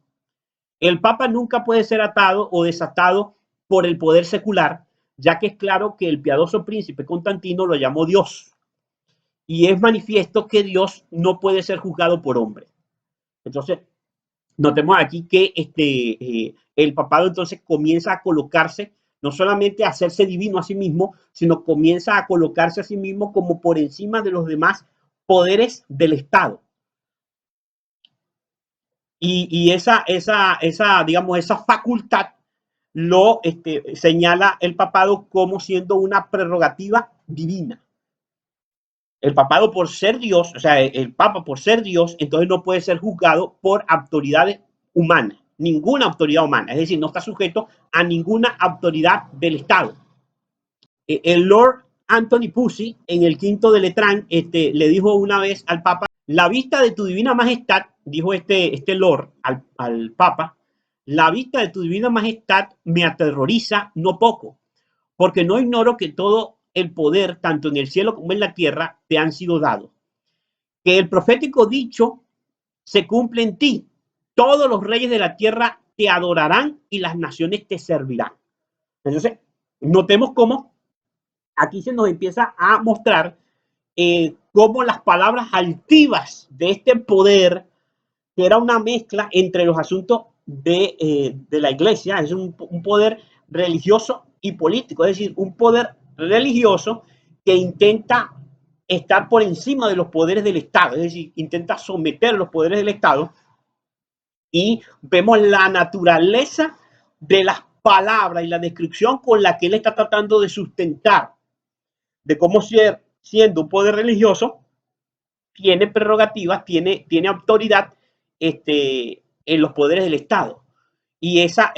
el Papa nunca puede ser atado o desatado por el poder secular, ya que es claro que el piadoso príncipe Constantino lo llamó Dios, y es manifiesto que Dios no puede ser juzgado por hombre. Entonces, notemos aquí que el papado entonces comienza a colocarse, no solamente a hacerse divino a sí mismo, sino comienza a colocarse a sí mismo como por encima de los demás poderes del Estado. Y digamos, esa facultad lo señala el papado como siendo una prerrogativa divina. El papado, por ser Dios, o sea, el papa por ser Dios, entonces no puede ser juzgado por autoridades humanas, ninguna autoridad humana, es decir, no está sujeto a ninguna autoridad del Estado. El Lord Anthony Pusey, en el quinto de Letrán, le dijo una vez al papa: la vista de tu divina majestad, dijo este Lord al papa, la vista de tu divina majestad me aterroriza no poco, porque no ignoro que todo el poder, tanto en el cielo como en la tierra, te han sido dados. Que el profético dicho se cumple en ti. Todos los reyes de la tierra te adorarán y las naciones te servirán. Entonces, notemos cómo aquí se nos empieza a mostrar cómo las palabras altivas de este poder, que era una mezcla entre los asuntos de la iglesia, es un poder religioso y político, es decir, un poder religioso que intenta estar por encima de los poderes del Estado, es decir, intenta someter los poderes del Estado, y vemos la naturaleza de las palabras y la descripción con la que él está tratando de sustentar, de cómo siendo un poder religioso, tiene prerrogativas, tiene autoridad en los poderes del Estado. Y esa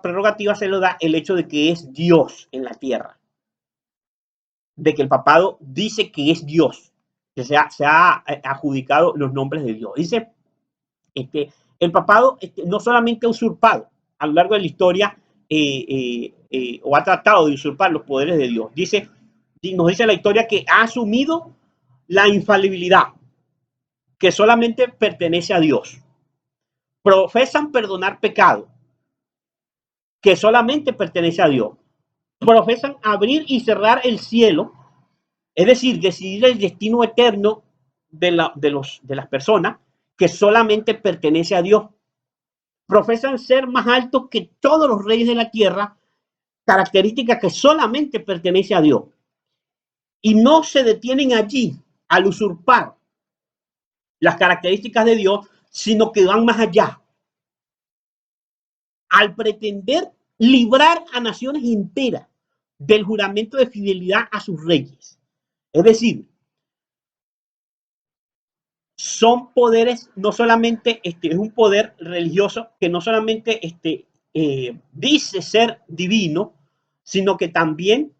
prerrogativa se lo da el hecho de que es Dios en la tierra, de que el papado dice que es Dios, que se ha adjudicado los nombres de Dios. Dice, el papado no solamente ha usurpado a lo largo de la historia o ha tratado de usurpar los poderes de Dios. Nos dice la historia que ha asumido la infalibilidad que solamente pertenece a Dios. Profesan perdonar pecado que solamente pertenece a Dios. Profesan abrir y cerrar el cielo, es decir, decidir el destino eterno de las personas, que solamente pertenece a Dios. Profesan ser más altos que todos los reyes de la tierra, característica que solamente pertenece a Dios. Y no se detienen allí al usurpar las características de Dios, sino que van más allá, al pretender librar a naciones enteras del juramento de fidelidad a sus reyes. Es decir, son poderes, no solamente es un poder religioso que no solamente dice ser divino, sino que también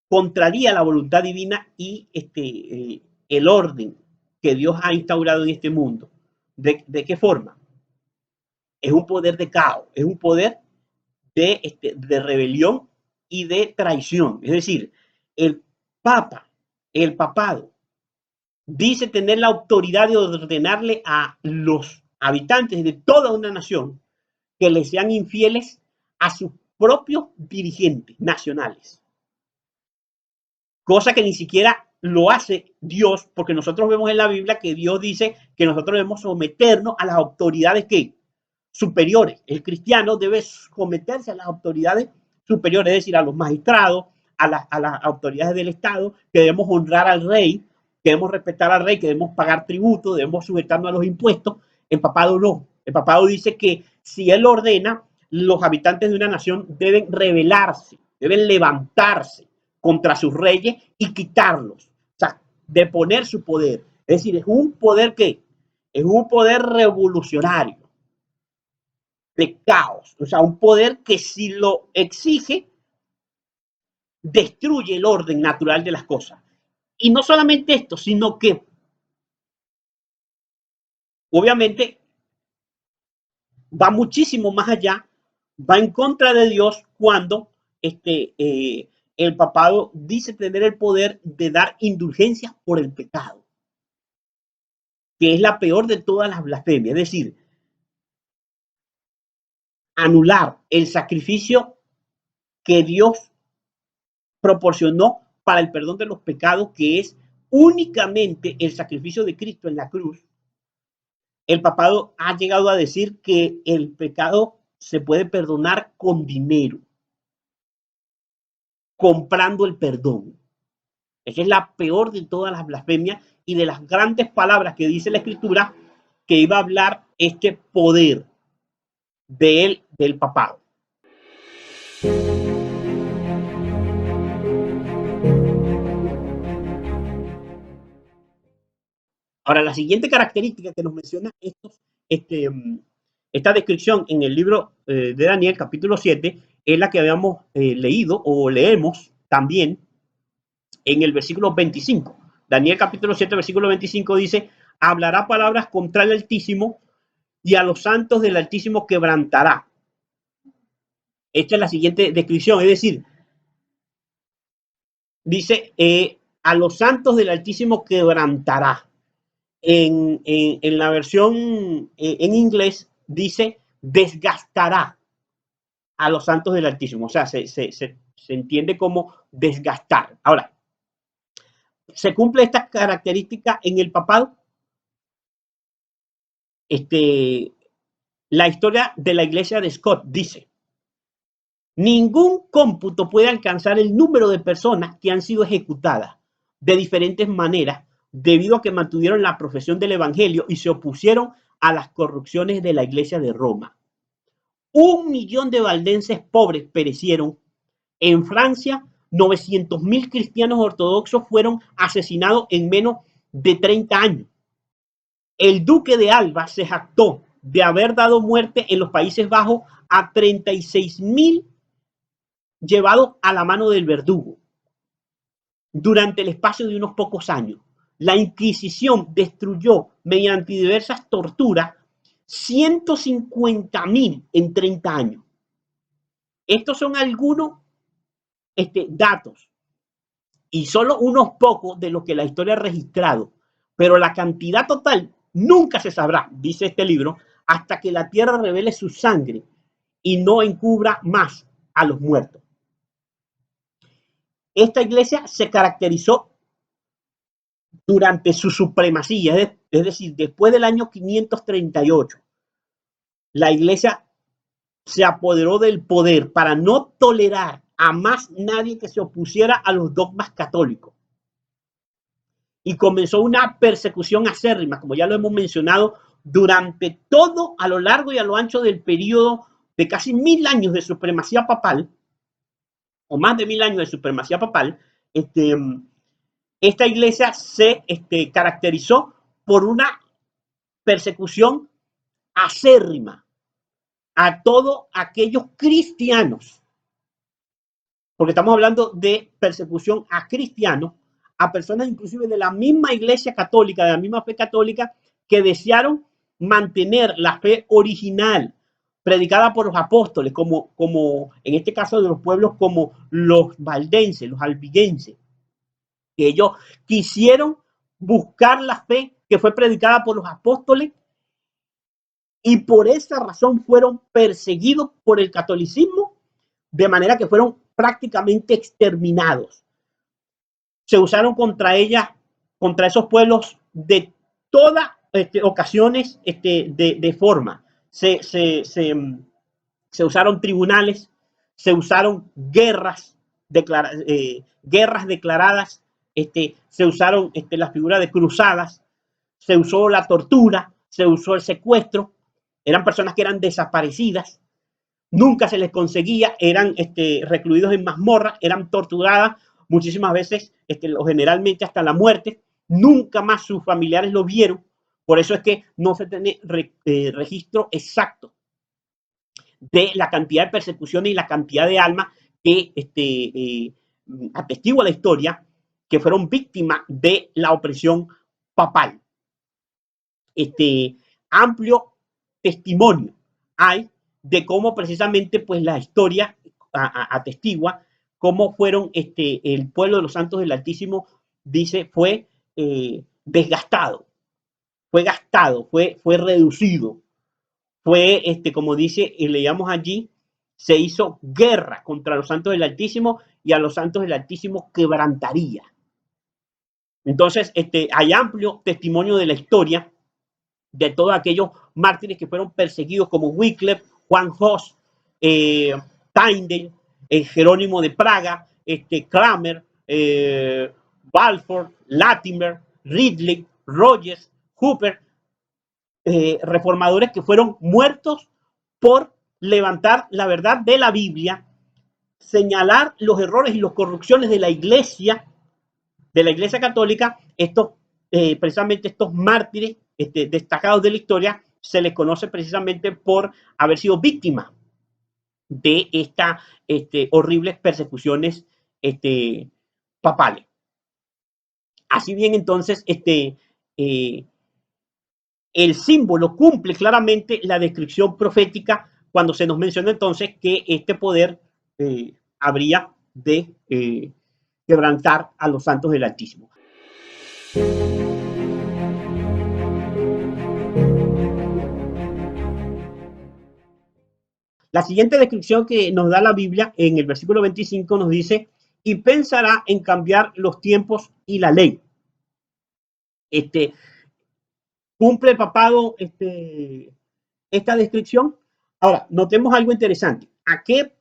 contraría la voluntad divina y el orden que Dios ha instaurado en este mundo. ¿De qué forma? Es un poder de caos, es un poder de rebelión y de traición. Es decir, el Papa, el papado, dice tener la autoridad de ordenarle a los habitantes de toda una nación que le sean infieles a sus propios dirigentes nacionales. Cosa que ni siquiera lo hace Dios, porque nosotros vemos en la Biblia que Dios dice que nosotros debemos someternos a las autoridades que superiores. El cristiano debe someterse a las autoridades superiores, es decir, a los magistrados, a las autoridades del Estado, que debemos honrar al rey, que debemos respetar al rey, que debemos pagar tributo, debemos sujetarnos a los impuestos. El papado no. El papado dice que si él ordena, los habitantes de una nación deben rebelarse, deben levantarse contra sus reyes y quitarlos, o sea, deponer su poder. Es decir, es un poder que es un poder revolucionario, de caos, o sea, un poder que si lo exige, destruye el orden natural de las cosas. Y no solamente esto, sino que obviamente va muchísimo más allá, va en contra de Dios cuando el papado dice tener el poder de dar indulgencias por el pecado, que es la peor de todas las blasfemias, es decir, anular el sacrificio que Dios proporcionó para el perdón de los pecados, que es únicamente el sacrificio de Cristo en la cruz. El papado ha llegado a decir que el pecado se puede perdonar con dinero, comprando el perdón. Esa es la peor de todas las blasfemias y de las grandes palabras que dice la Escritura que iba a hablar este poder del papado. Ahora, la siguiente característica que nos menciona esta descripción en el libro de Daniel, capítulo 7, es la que habíamos leído o leemos también en el versículo 25. Daniel capítulo 7, versículo 25 dice, hablará palabras contra el Altísimo y a los santos del Altísimo quebrantará. Esta es la siguiente descripción, es decir, dice, a los santos del Altísimo quebrantará. En la versión en inglés dice, desgastará a los santos del Altísimo. O sea, se entiende como desgastar. Ahora, ¿se cumple esta característica en el papado? La historia de la iglesia de Scott dice, ningún cómputo puede alcanzar el número de personas que han sido ejecutadas de diferentes maneras debido a que mantuvieron la profesión del evangelio y se opusieron a las corrupciones de la iglesia de Roma. 1 millón de valdenses pobres perecieron. En Francia, 900.000 cristianos ortodoxos fueron asesinados en menos de 30 años. El duque de Alba se jactó de haber dado muerte en los Países Bajos a 36.000 llevados a la mano del verdugo durante el espacio de unos pocos años. La Inquisición destruyó mediante diversas torturas 150.000 en 30 años. Estos son algunos datos y solo unos pocos de lo que la historia ha registrado, pero la cantidad total nunca se sabrá, dice este libro, hasta que la tierra revele su sangre y no encubra más a los muertos. Esta iglesia se caracterizó durante su supremacía, es decir, después del año 538, la iglesia se apoderó del poder para no tolerar a más nadie que se opusiera a los dogmas católicos. Y comenzó una persecución acérrima, como ya lo hemos mencionado, durante todo a lo largo y a lo ancho del periodo de casi 1000 años de supremacía papal, o más de 1000 años de supremacía papal. esta iglesia se caracterizó por una persecución acérrima a todos aquellos cristianos, porque estamos hablando de persecución a cristianos, a personas inclusive de la misma iglesia católica, de la misma fe católica, que desearon mantener la fe original predicada por los apóstoles, como en este caso de los pueblos como los valdenses, los albigenses, que ellos quisieron buscar la fe que fue predicada por los apóstoles y por esa razón fueron perseguidos por el catolicismo, de manera que fueron prácticamente exterminados. Se usaron contra ellas, contra esos pueblos de todas ocasiones de forma. Se usaron tribunales, se usaron guerras, guerras declaradas, se usaron las figuras de cruzadas, se usó la tortura, se usó el secuestro, eran personas que eran desaparecidas, nunca se les conseguía, eran recluidos en mazmorras, eran torturadas muchísimas veces, o generalmente hasta la muerte, nunca más sus familiares lo vieron, por eso es que no se tiene registro exacto de la cantidad de persecuciones y la cantidad de almas que atestigua la historia que fueron víctimas de la opresión papal. Amplio testimonio hay de cómo precisamente pues la historia atestigua cómo fueron el pueblo de los santos del Altísimo, dice, fue desgastado, fue gastado, fue reducido, fue, como dice, y leíamos allí, se hizo guerra contra los santos del Altísimo y a los santos del Altísimo quebrantaría. Entonces, hay amplio testimonio de la historia de todos aquellos mártires que fueron perseguidos como Wycliffe, Juan Hus, Tyndale, Jerónimo de Praga, Cranmer, Balfour, Latimer, Ridley, Rogers, Hooper, reformadores que fueron muertos por levantar la verdad de la Biblia, señalar los errores y las corrupciones de la Iglesia católica. Precisamente estos mártires destacados de la historia se les conoce precisamente por haber sido víctimas de estas horribles persecuciones papales. Así bien, entonces, el símbolo cumple claramente la descripción profética cuando se nos menciona entonces que este poder habría de quebrantar a los santos del Altísimo. La siguiente descripción que nos da la Biblia en el versículo 25 nos dice, y pensará en cambiar los tiempos y la ley. ¿Cumple el papado esta descripción? Ahora, notemos algo interesante. ¿A qué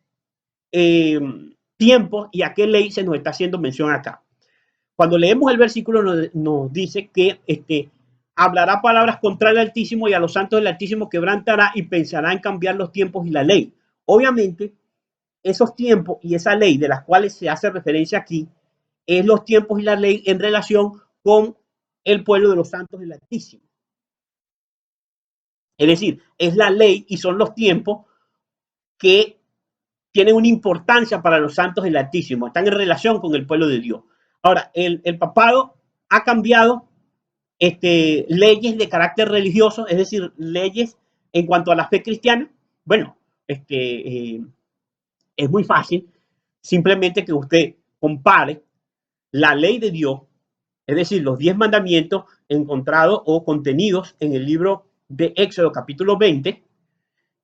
tiempo y a qué ley se nos está haciendo mención acá? Cuando leemos el versículo nos dice que hablará palabras contra el Altísimo y a los santos del Altísimo quebrantará y pensará en cambiar los tiempos y la ley. Obviamente, esos tiempos y esa ley de las cuales se hace referencia aquí es los tiempos y la ley en relación con el pueblo de los santos del Altísimo. Es decir, es la ley y son los tiempos que tienen una importancia para los santos del Altísimo, están en relación con el pueblo de Dios. Ahora, el papado ha cambiado leyes de carácter religioso, es decir, leyes en cuanto a la fe cristiana. Bueno, es muy fácil, simplemente que usted compare la ley de Dios, es decir, los 10 mandamientos encontrados o contenidos en el libro de Éxodo capítulo 20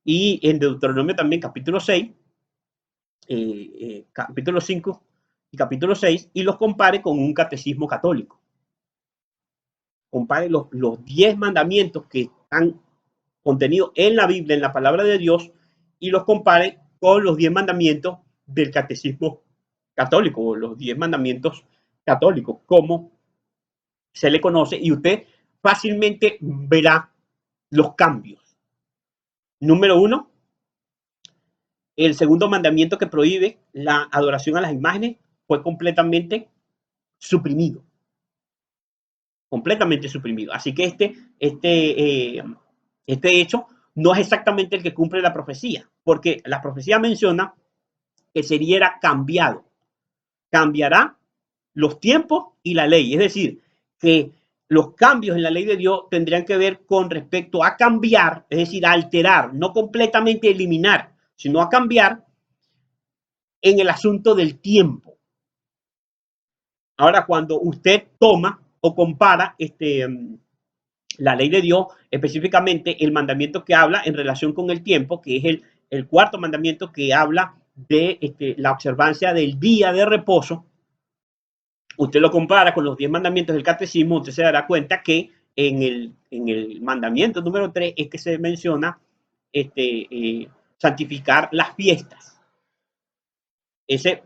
y en Deuteronomio también capítulo 6, capítulo 5 y capítulo 6, y los compare con un catecismo católico. Compare los 10 mandamientos que están contenidos en la Biblia, en la palabra de Dios, y los compare con los 10 mandamientos del catecismo católico, o los 10 mandamientos católicos, como se le conoce, y usted fácilmente verá los cambios. Número 1, el segundo mandamiento que prohíbe la adoración a las imágenes fue completamente suprimido. completamente suprimido. Así que este hecho no es exactamente el que cumple la profecía, porque la profecía menciona que sería cambiado, cambiará los tiempos y la ley, es decir, que los cambios en la ley de Dios tendrían que ver con respecto a cambiar, es decir, a alterar, no completamente eliminar, sino a cambiar en el asunto del tiempo. Ahora, cuando usted toma o compara la ley de Dios, específicamente el mandamiento que habla en relación con el tiempo, que es el cuarto mandamiento que habla de la observancia del día de reposo, usted lo compara con los 10 mandamientos del catecismo, usted se dará cuenta que en el mandamiento número 3 es que se menciona santificar las fiestas. Ese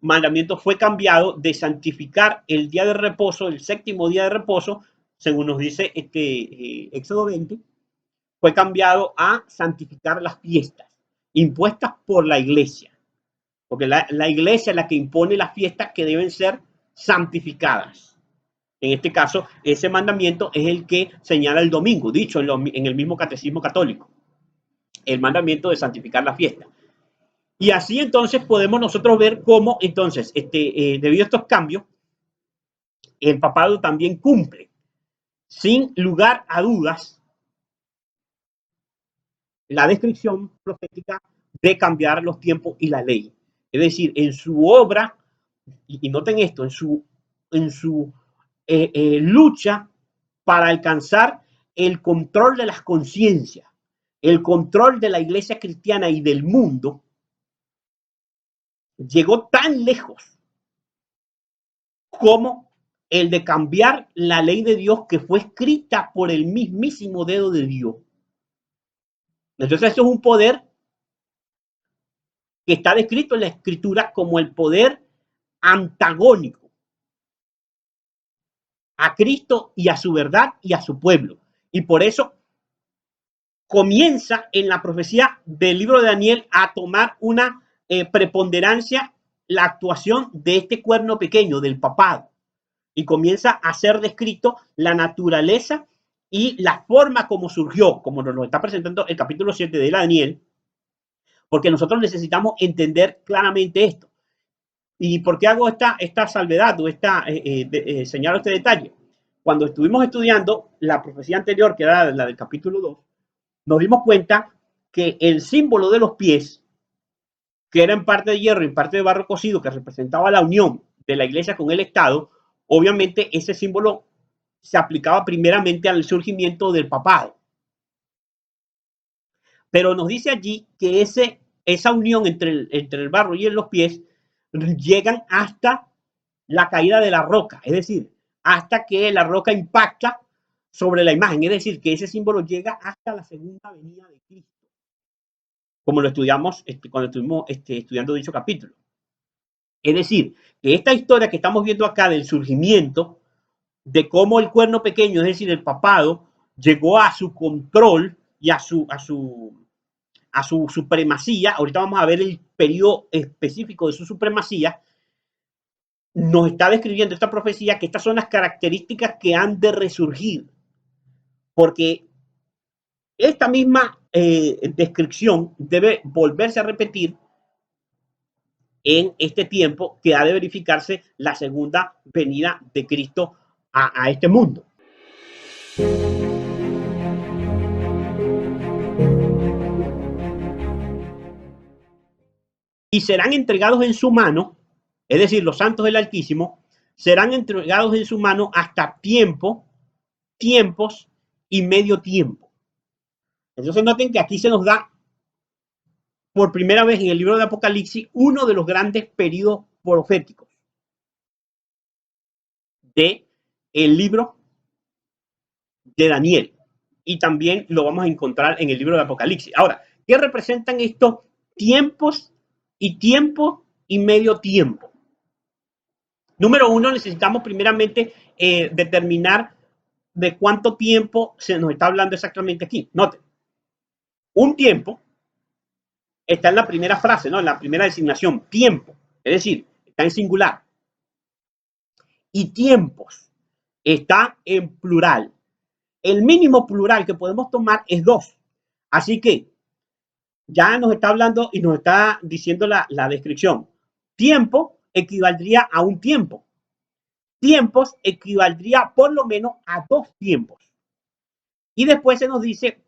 mandamiento fue cambiado de santificar el día de reposo, el séptimo día de reposo, según nos dice Éxodo 20, fue cambiado a santificar las fiestas impuestas por la iglesia, porque la iglesia es la que impone las fiestas que deben ser santificadas. En este caso, ese mandamiento es el que señala el domingo, dicho en el mismo catecismo católico, el mandamiento de santificar la fiesta. Y así entonces podemos nosotros ver cómo entonces, debido a estos cambios, el papado también cumple, sin lugar a dudas, la descripción profética de cambiar los tiempos y la ley. Es decir, en su obra, y noten esto, en su lucha para alcanzar el control de las conciencias, el control de la iglesia cristiana y del mundo, llegó tan lejos como el de cambiar la ley de Dios que fue escrita por el mismísimo dedo de Dios. Entonces eso es un poder que está descrito en la escritura como el poder antagónico a Cristo y a su verdad y a su pueblo. Y por eso comienza en la profecía del libro de Daniel a tomar una preponderancia la actuación de este cuerno pequeño, del papado, y comienza a ser descrito la naturaleza y la forma como surgió, como nos lo está presentando el capítulo 7 de Daniel, porque nosotros necesitamos entender claramente esto. ¿Y por qué hago esta salvedad o señalo este detalle? Cuando estuvimos estudiando la profecía anterior, que era la del capítulo 2, nos dimos cuenta que el símbolo de los pies, que era en parte de hierro y en parte de barro cocido, que representaba la unión de la iglesia con el Estado, obviamente ese símbolo se aplicaba primeramente al surgimiento del papado. Pero nos dice allí que esa unión entre el barro y los pies llegan hasta la caída de la roca, es decir, hasta que la roca impacta sobre la imagen, es decir, que ese símbolo llega hasta la segunda venida de Cristo, como lo estudiamos cuando estuvimos estudiando dicho capítulo. Es decir, que esta historia que estamos viendo acá del surgimiento, de cómo el cuerno pequeño, es decir, el papado, llegó a su control y a su supremacía, ahorita vamos a ver el periodo específico de su supremacía, nos está describiendo esta profecía que estas son las características que han de resurgir, porque esta misma descripción debe volverse a repetir en este tiempo que ha de verificarse la segunda venida de Cristo a este mundo. Y serán entregados en su mano, es decir, los santos del Altísimo, serán entregados en su mano hasta tiempos y medio tiempo. Entonces noten que aquí se nos da por primera vez en el libro de Apocalipsis uno de los grandes periodos proféticos de el libro de Daniel, y también lo vamos a encontrar en el libro de Apocalipsis. Ahora, ¿qué representan estos tiempos y medio tiempo? Número uno, necesitamos primeramente determinar de cuánto tiempo se nos está hablando exactamente aquí. Noten, un tiempo está en la primera frase, ¿no? En la primera designación, tiempo, es decir, está en singular. Y tiempos está en plural. El mínimo plural que podemos tomar es 2. Así que ya nos está hablando y nos está diciendo la descripción. Tiempo equivaldría a un tiempo. Tiempos equivaldría por lo menos a 2 tiempos. Y después se nos dice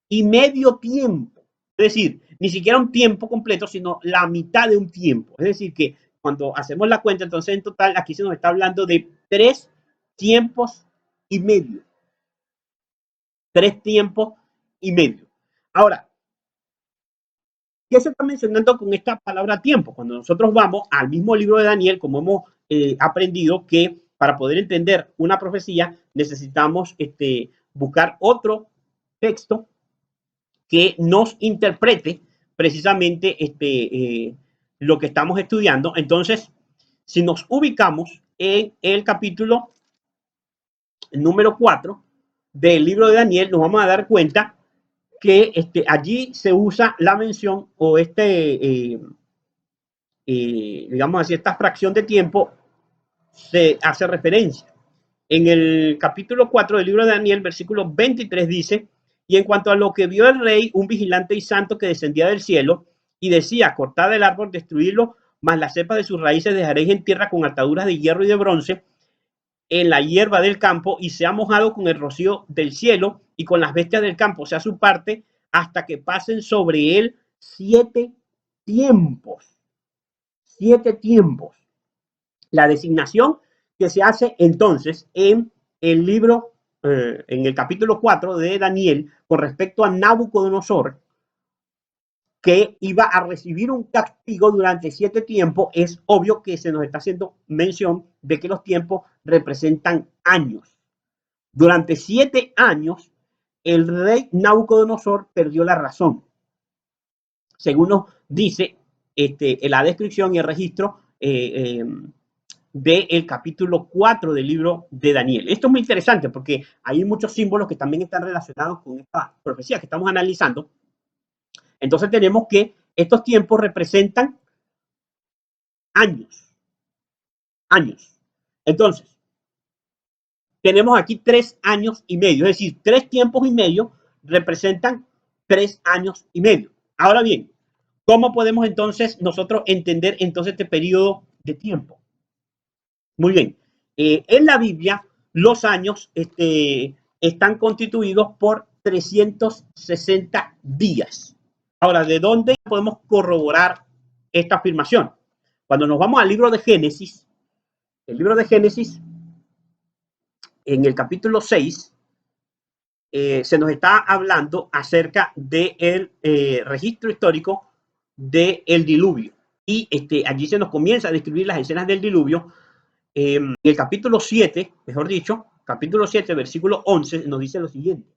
y medio tiempo. Es decir, ni siquiera un tiempo completo, sino la mitad de un tiempo. Es decir, que cuando hacemos la cuenta, entonces en total aquí se nos está hablando de 3 tiempos y medio. 3 tiempos y medio. Ahora, ¿qué se está mencionando con esta palabra tiempo? Cuando nosotros vamos al mismo libro de Daniel, como hemos aprendido que para poder entender una profecía necesitamos buscar otro texto que nos interprete precisamente lo que estamos estudiando. Entonces, si nos ubicamos en el capítulo número 4 del libro de Daniel, nos vamos a dar cuenta que allí se usa la mención o digamos así, esta fracción de tiempo se hace referencia. En el capítulo 4 del libro de Daniel, versículo 23 dice, y en cuanto a lo que vio el rey, un vigilante y santo que descendía del cielo y decía, cortad el árbol, destruirlo, mas las cepas de sus raíces dejaréis en tierra con ataduras de hierro y de bronce en la hierba del campo y sea mojado con el rocío del cielo y con las bestias del campo, sea su parte, hasta que pasen sobre él 7 tiempos. 7 tiempos. La designación que se hace entonces en el libro, en el capítulo 4 de Daniel, con respecto a Nabucodonosor, que iba a recibir un castigo durante 7 tiempos, es obvio que se nos está haciendo mención de que los tiempos representan años. Durante 7 años, el rey Nabucodonosor perdió la razón. Según nos dice la descripción y el registro del capítulo 4 del libro de Daniel. Esto es muy interesante porque hay muchos símbolos que también están relacionados con esta profecía que estamos analizando. Entonces tenemos que estos tiempos representan años. Años. Entonces, tenemos aquí 3 años y medio, es decir, 3 tiempos y medio representan 3 años y medio. Ahora bien, ¿cómo podemos entonces nosotros entender entonces este periodo de tiempo? Muy bien. En la Biblia, los años están constituidos por 360 días. Ahora, ¿de dónde podemos corroborar esta afirmación? Cuando nos vamos al libro de Génesis, el libro de Génesis, en el capítulo 6, se nos está hablando acerca del registro histórico del diluvio. Y allí se nos comienza a describir las escenas del diluvio. En el capítulo 7, mejor dicho, capítulo 7, versículo 11, nos dice lo siguiente.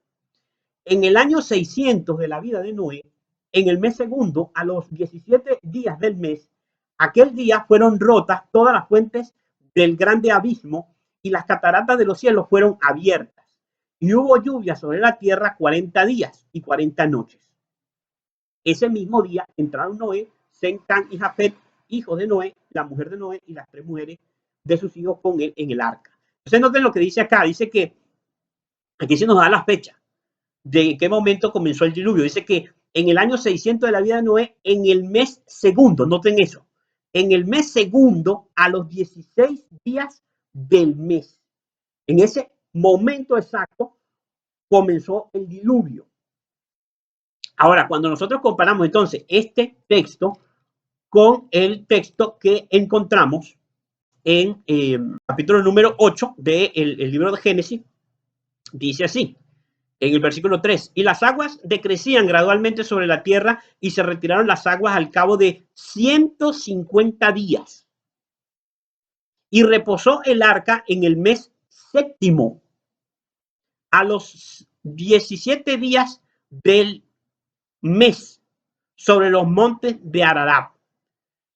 En el año 600 de la vida de Noé, en el mes segundo, a los 17 días del mes, aquel día fueron rotas todas las fuentes del grande abismo y las cataratas de los cielos fueron abiertas. Y hubo lluvia sobre la tierra 40 días y 40 noches. Ese mismo día entraron Noé, Sem, Cam y Jafet, hijos de Noé, la mujer de Noé y las 3 mujeres de sus hijos con él en el arca. Entonces noten lo que dice acá, dice que aquí se nos da la fecha de qué momento comenzó el diluvio. Dice que en el año 600 de la vida de Noé, en el mes segundo, noten eso, en el mes segundo a los 16 días del mes. En ese momento exacto comenzó el diluvio. Ahora, cuando nosotros comparamos entonces este texto con el texto que encontramos en capítulo número 8 del libro de Génesis, dice así, en el versículo 3, y las aguas decrecían gradualmente sobre la tierra y se retiraron las aguas al cabo de 150 días. Y reposó el arca en el mes séptimo, a los 17 días del mes, sobre los montes de Ararat.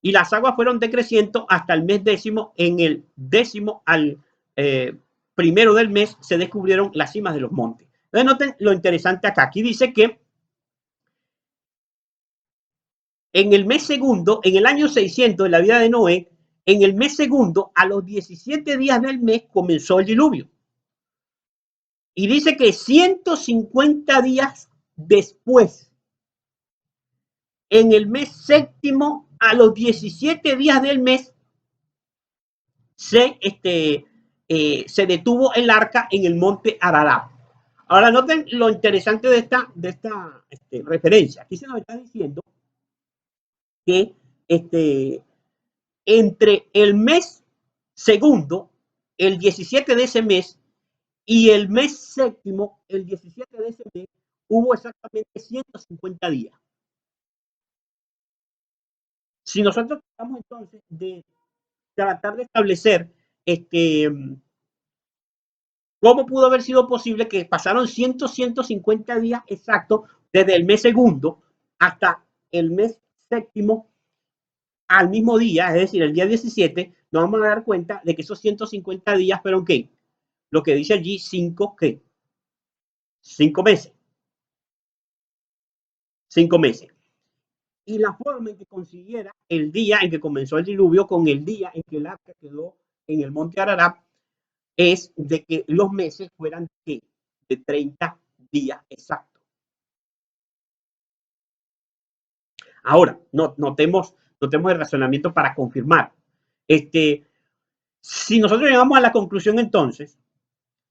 Y las aguas fueron decreciendo hasta el mes décimo. En el décimo al primero del mes se descubrieron las cimas de los montes. Entonces noten lo interesante acá. Aquí dice que en el mes segundo, en el año 600 de la vida de Noé, en el mes segundo, a los 17 días del mes, comenzó el diluvio. Y dice que 150 días después, en el mes séptimo, a los 17 días del mes, se detuvo el arca en el monte Ararat. Ahora noten lo interesante de esta referencia. Aquí se nos está diciendo que entre el mes segundo, el 17 de ese mes, y el mes séptimo, el 17 de ese mes, hubo exactamente 150 días. Si nosotros tratamos entonces de tratar de establecer cómo pudo haber sido posible que pasaron 150 días exactos desde el mes segundo hasta el mes séptimo al mismo día, es decir, el día 17, nos vamos a dar cuenta de que esos 150 días fueron ¿qué? Lo que dice allí, 5 ¿qué? 5 meses. 5 meses. Y la forma en que consiguiera el día en que comenzó el diluvio con el día en que el arca quedó en el monte Ararat es de que los meses fueran ¿qué? De 30 días exactos. Ahora, notemos el razonamiento para confirmar. Si nosotros llegamos a la conclusión entonces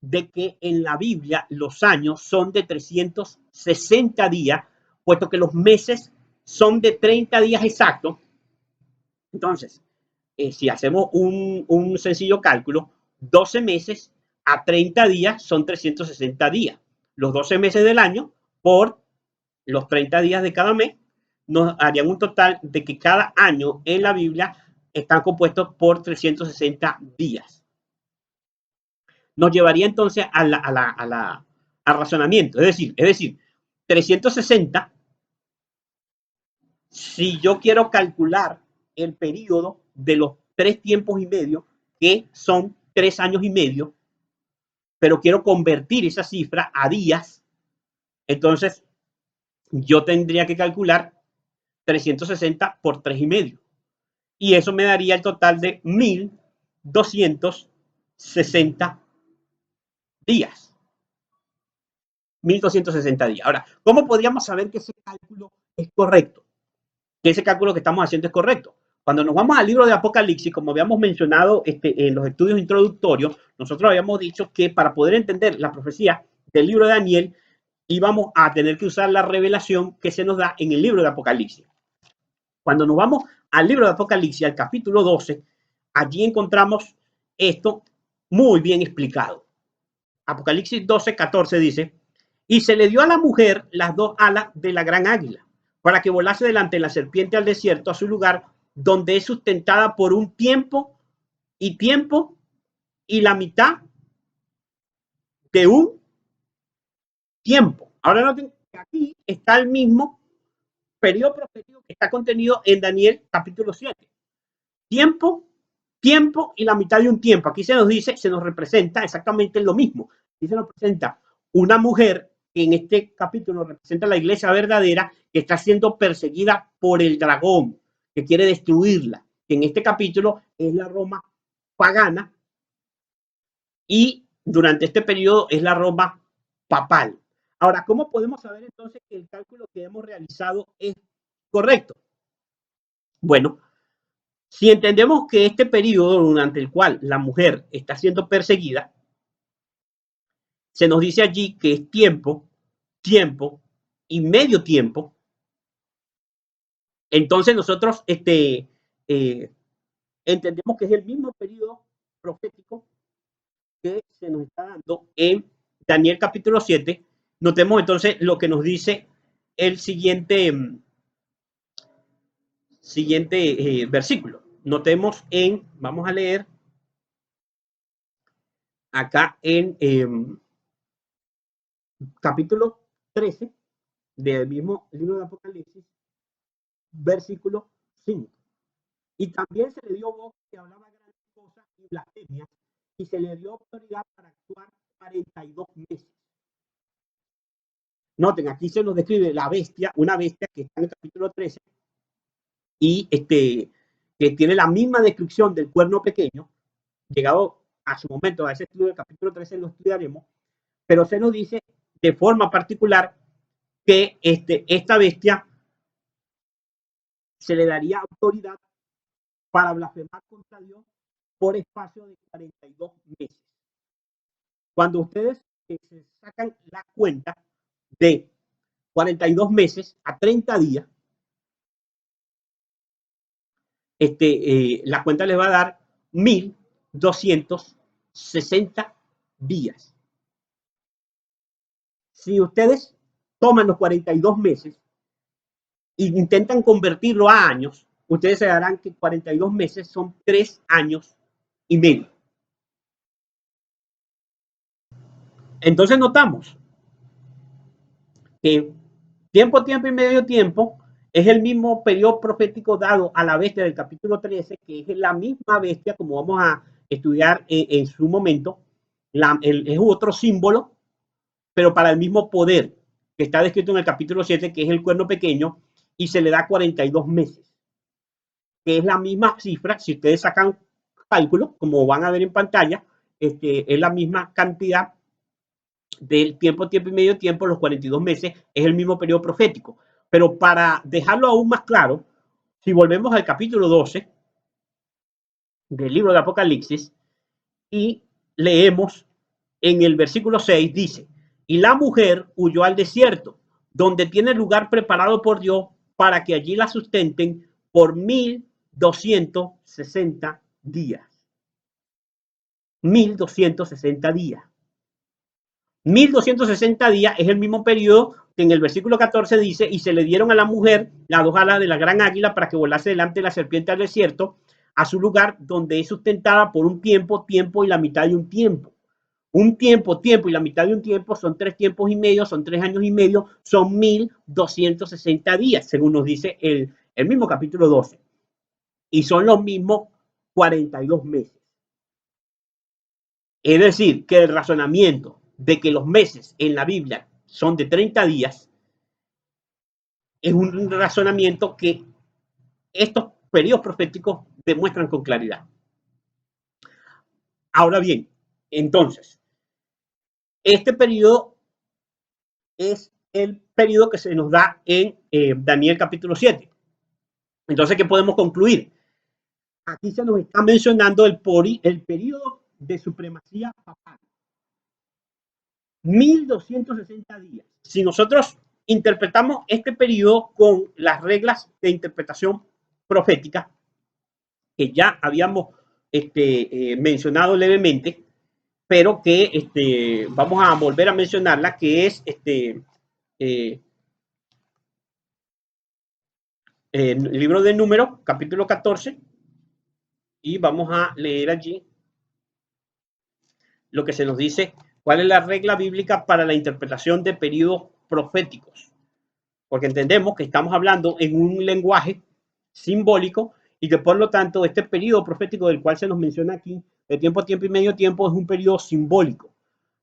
de que en la Biblia los años son de 360 días, puesto que los meses son de 30 días exactos, entonces, si hacemos un sencillo cálculo, 12 meses a 30 días son 360 días. Los 12 meses del año por los 30 días de cada mes nos harían un total de que cada año en la Biblia están compuestos por 360 días. Nos llevaría entonces al razonamiento. Es decir, 360, si yo quiero calcular el periodo de los 3 tiempos y medio, que son 3 años y medio, pero quiero convertir esa cifra a días, entonces yo tendría que calcular 360 por 3 y medio. Y eso me daría el total de 1260 días. 1260 días. Ahora, ¿cómo podríamos saber que ese cálculo es correcto? Que ese cálculo que estamos haciendo es correcto. Cuando nos vamos al libro de Apocalipsis, como habíamos mencionado en los estudios introductorios, nosotros habíamos dicho que para poder entender la profecía del libro de Daniel, íbamos a tener que usar la revelación que se nos da en el libro de Apocalipsis. Cuando nos vamos al libro de Apocalipsis, al capítulo 12, allí encontramos esto muy bien explicado. Apocalipsis 12, 14 dice, y se le dio a la mujer las 2 alas de la gran águila, para que volase delante de la serpiente al desierto, a su lugar, donde es sustentada por un tiempo, y la mitad de un tiempo. Ahora noten que aquí está el mismo periodo profético que está contenido en Daniel capítulo 7. Tiempo, tiempo y la mitad de un tiempo. Aquí se nos dice, se nos representa exactamente lo mismo. Aquí se nos presenta una mujer que en este capítulo representa la iglesia verdadera que está siendo perseguida por el dragón, que quiere destruirla. Que en este capítulo es la Roma pagana y durante este periodo es la Roma papal. Ahora, ¿cómo podemos saber entonces que el cálculo que hemos realizado es correcto? Bueno, si entendemos que este periodo durante el cual la mujer está siendo perseguida, se nos dice allí que es tiempo, tiempo y medio tiempo, entonces nosotros entendemos que es el mismo periodo profético que se nos está dando en Daniel capítulo 7. Notemos entonces lo que nos dice el siguiente versículo. Notemos vamos a leer acá en capítulo 13 del mismo libro de Apocalipsis, versículo 5. Y también se le dio voz que hablaba grandes cosas y blasfemias, y se le dio autoridad para actuar 42 meses. Noten, aquí se nos describe la bestia, una bestia que está en el capítulo 13 y que tiene la misma descripción del cuerno pequeño. Llegado a su momento, a ese estudio del capítulo 13 lo estudiaremos, pero se nos dice de forma particular que esta bestia se le daría autoridad para blasfemar contra Dios por espacio de 42 meses. Cuando ustedes se sacan la cuenta de 42 meses a 30 días, la cuenta les va a dar 1260 días. Si ustedes toman los 42 meses e intentan convertirlo a años, ustedes se darán que 42 meses son 3 años y medio. Entonces notamos que tiempo y medio tiempo es el mismo periodo profético dado a la bestia del capítulo 13, que es la misma bestia, como vamos a estudiar en su momento, es otro símbolo, pero para el mismo poder que está descrito en el capítulo 7, que es el cuerno pequeño, y se le da 42 meses, que es la misma cifra. Si ustedes sacan cálculo, como van a ver en pantalla, es la misma cantidad del tiempo y medio tiempo, los 42 meses, es el mismo periodo profético. Pero para dejarlo aún más claro, si volvemos al capítulo 12 del libro de Apocalipsis y leemos en el versículo 6, dice: y la mujer huyó al desierto, donde tiene lugar preparado por Dios para que allí la sustenten por 1260 días. 1260 días. 1260 días es el mismo periodo que en el versículo 14 dice: y se le dieron a la mujer las 2 alas de la gran águila para que volase delante de la serpiente al desierto, a su lugar donde es sustentada por un tiempo, tiempo y la mitad de un tiempo. Un tiempo, tiempo y la mitad de un tiempo son 3 tiempos y medio, son 3 años y medio, son 1260 días, según nos dice el mismo capítulo 12. Y son los mismos 42 meses. Es decir, que el razonamiento de que los meses en la Biblia son de 30 días es un razonamiento que estos periodos proféticos demuestran con claridad. Ahora bien, entonces, este periodo es el periodo que se nos da en Daniel capítulo 7. Entonces, ¿qué podemos concluir? Aquí se nos está mencionando el periodo de supremacía papal. 1260 días. Si nosotros interpretamos este periodo con las reglas de interpretación profética que ya habíamos mencionado levemente, pero que vamos a volver a mencionarla, que es el libro de Números, capítulo 14, y vamos a leer allí lo que se nos dice, cuál es la regla bíblica para la interpretación de periodos proféticos, porque entendemos que estamos hablando en un lenguaje simbólico y que por lo tanto este periodo profético del cual se nos menciona aquí, de tiempo y medio tiempo, es un periodo simbólico.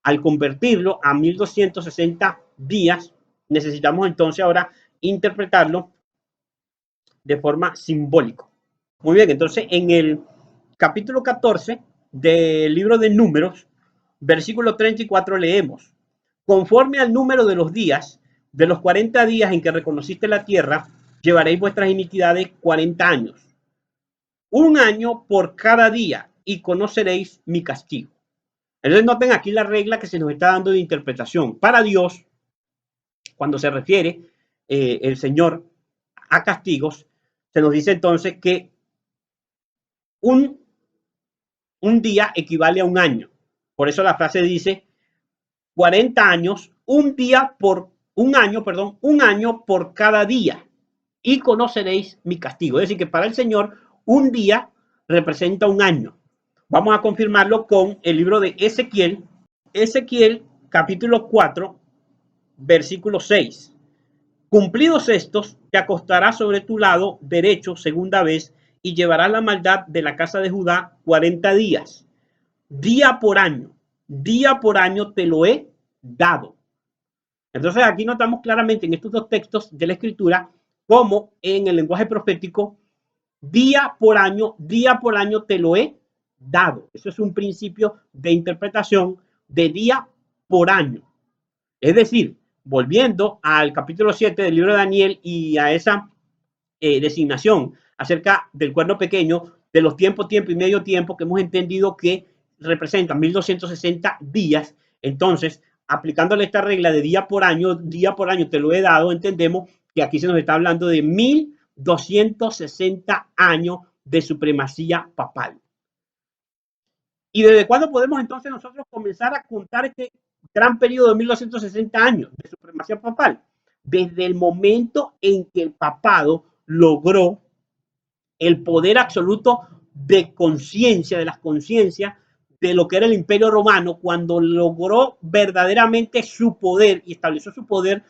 Al convertirlo a 1260 días, necesitamos entonces ahora interpretarlo de forma simbólica. Muy bien, entonces en el capítulo 14 del libro de Números, versículo 34 leemos: conforme al número de los días, de los 40 días en que reconociste la tierra, llevaréis vuestras iniquidades 40 años. Un año por cada día, y conoceréis mi castigo. Entonces noten aquí la regla que se nos está dando de interpretación. Para Dios, cuando se refiere el Señor a castigos, se nos dice entonces que un día equivale a un año. Por eso la frase dice 40 años, un año por cada día, y conoceréis mi castigo. Es decir, que para el Señor un día representa un año. Vamos a confirmarlo con el libro de Ezequiel, capítulo 4, versículo 6. Cumplidos estos, te acostarás sobre tu lado derecho segunda vez y llevarás la maldad de la casa de Judá 40 días. Día por año te lo he dado. Entonces aquí notamos claramente en estos dos textos de la Escritura cómo en el lenguaje profético día por año te lo he dado. Eso es un principio de interpretación de día por año. Es decir, volviendo al capítulo 7 del libro de Daniel y a esa designación acerca del cuerno pequeño, de los tiempo y medio tiempo, que hemos entendido que representan 1260 días. Entonces, aplicándole esta regla de día por año te lo he dado, entendemos que aquí se nos está hablando de 1260 años de supremacía papal. ¿Y desde cuándo podemos entonces nosotros comenzar a contar este gran periodo de 1260 años de supremacía papal? Desde el momento en que el papado logró el poder absoluto de conciencia, de las conciencias de lo que era el Imperio Romano, cuando logró verdaderamente su poder y estableció su poder,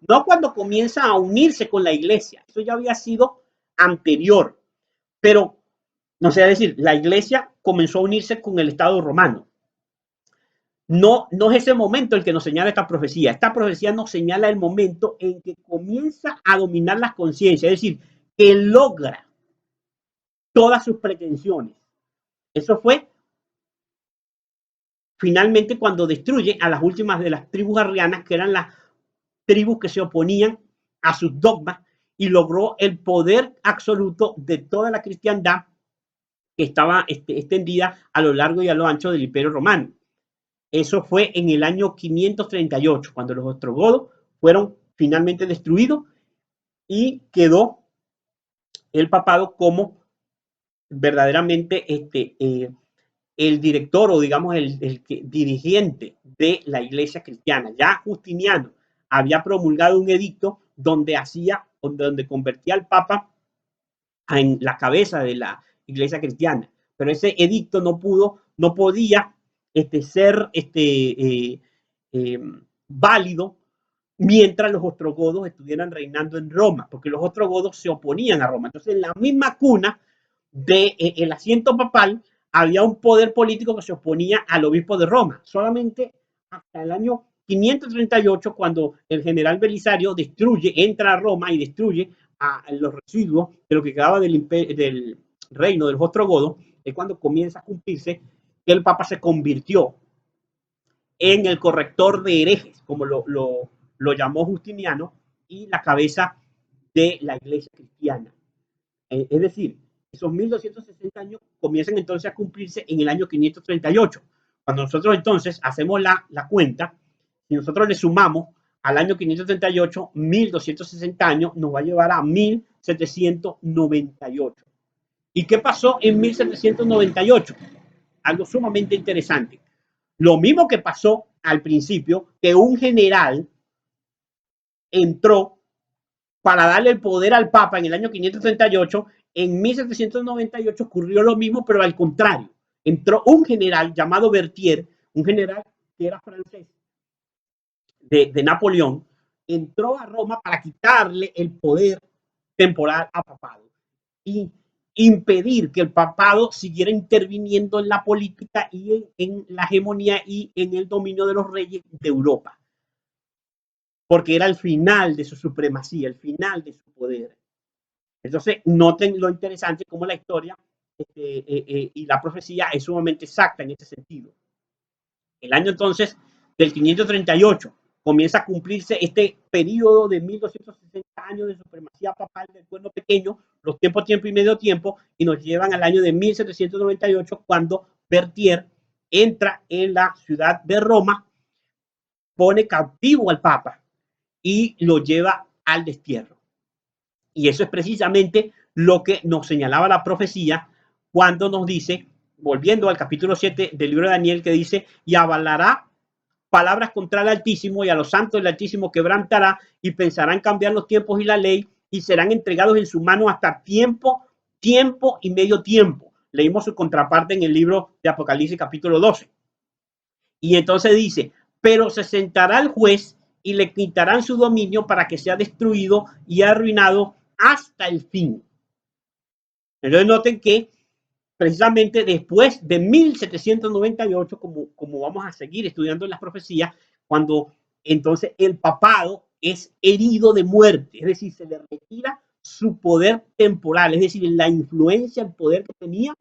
no cuando comienza a unirse con la iglesia, eso ya había sido anterior, pero no sé, decir, la iglesia comenzó a unirse con el Estado romano. No es ese momento el que nos señala esta profecía. Esta profecía nos señala el momento en que comienza a dominar las conciencias, es decir, que logra todas sus pretensiones. Eso fue finalmente cuando destruye a las últimas de las tribus arrianas, que eran las tribus que se oponían a sus dogmas, y logró el poder absoluto de toda la cristiandad que estaba extendida a lo largo y a lo ancho del Imperio Romano. Eso fue en el año 538, cuando los ostrogodos fueron finalmente destruidos y quedó el papado como verdaderamente el director o digamos el dirigente de la iglesia cristiana. Ya Justiniano había promulgado un edicto donde convertía al papa en la cabeza de la iglesia cristiana, pero ese edicto no podía ser válido mientras los ostrogodos estuvieran reinando en Roma, porque los ostrogodos se oponían a Roma. Entonces, en la misma cuna del asiento papal había un poder político que se oponía al obispo de Roma. Solamente hasta el año 538, cuando el general Belisario entra a Roma y destruye a los residuos de lo que quedaba del reino de los ostrogodos, es cuando comienza a cumplirse que el papa se convirtió en el corrector de herejes, como lo llamó Justiniano, y la cabeza de la iglesia cristiana. Es decir, esos 1260 años comienzan entonces a cumplirse en el año 538. Cuando nosotros entonces hacemos la cuenta, si nosotros le sumamos al año 538, 1260 años, nos va a llevar a 1798. ¿Y qué pasó en 1798? Algo sumamente interesante. Lo mismo que pasó al principio, que un general entró para darle el poder al Papa en el año 538, en 1798 ocurrió lo mismo, pero al contrario. Entró un general llamado Berthier, un general que era francés, de Napoleón, entró a Roma para quitarle el poder temporal a papado y impedir que el papado siguiera interviniendo en la política y en la hegemonía y en el dominio de los reyes de Europa. Porque era el final de su supremacía, el final de su poder. Entonces, noten lo interesante como la historia y la profecía es sumamente exacta en ese sentido. El año entonces del 538 comienza a cumplirse este periodo de 1260 años de supremacía papal del cuerno pequeño, los tiempo y medio tiempo, y nos llevan al año de 1798, cuando Berthier entra en la ciudad de Roma, pone cautivo al papa y lo lleva al destierro. Y eso es precisamente lo que nos señalaba la profecía cuando nos dice, volviendo al capítulo 7 del libro de Daniel, que dice, y avalará palabras contra el Altísimo, y a los santos del Altísimo quebrantará, y pensará en cambiar los tiempos y la ley, y serán entregados en su mano hasta tiempo y medio tiempo. Leímos su contraparte en el libro de Apocalipsis capítulo 12. Y entonces dice, pero se sentará el juez y le quitarán su dominio para que sea destruido y arruinado hasta el fin. Entonces noten que precisamente después de 1798, como vamos a seguir estudiando en las profecías, cuando entonces el papado es herido de muerte, es decir, se le retira su poder temporal, es decir, la influencia, el poder que tenía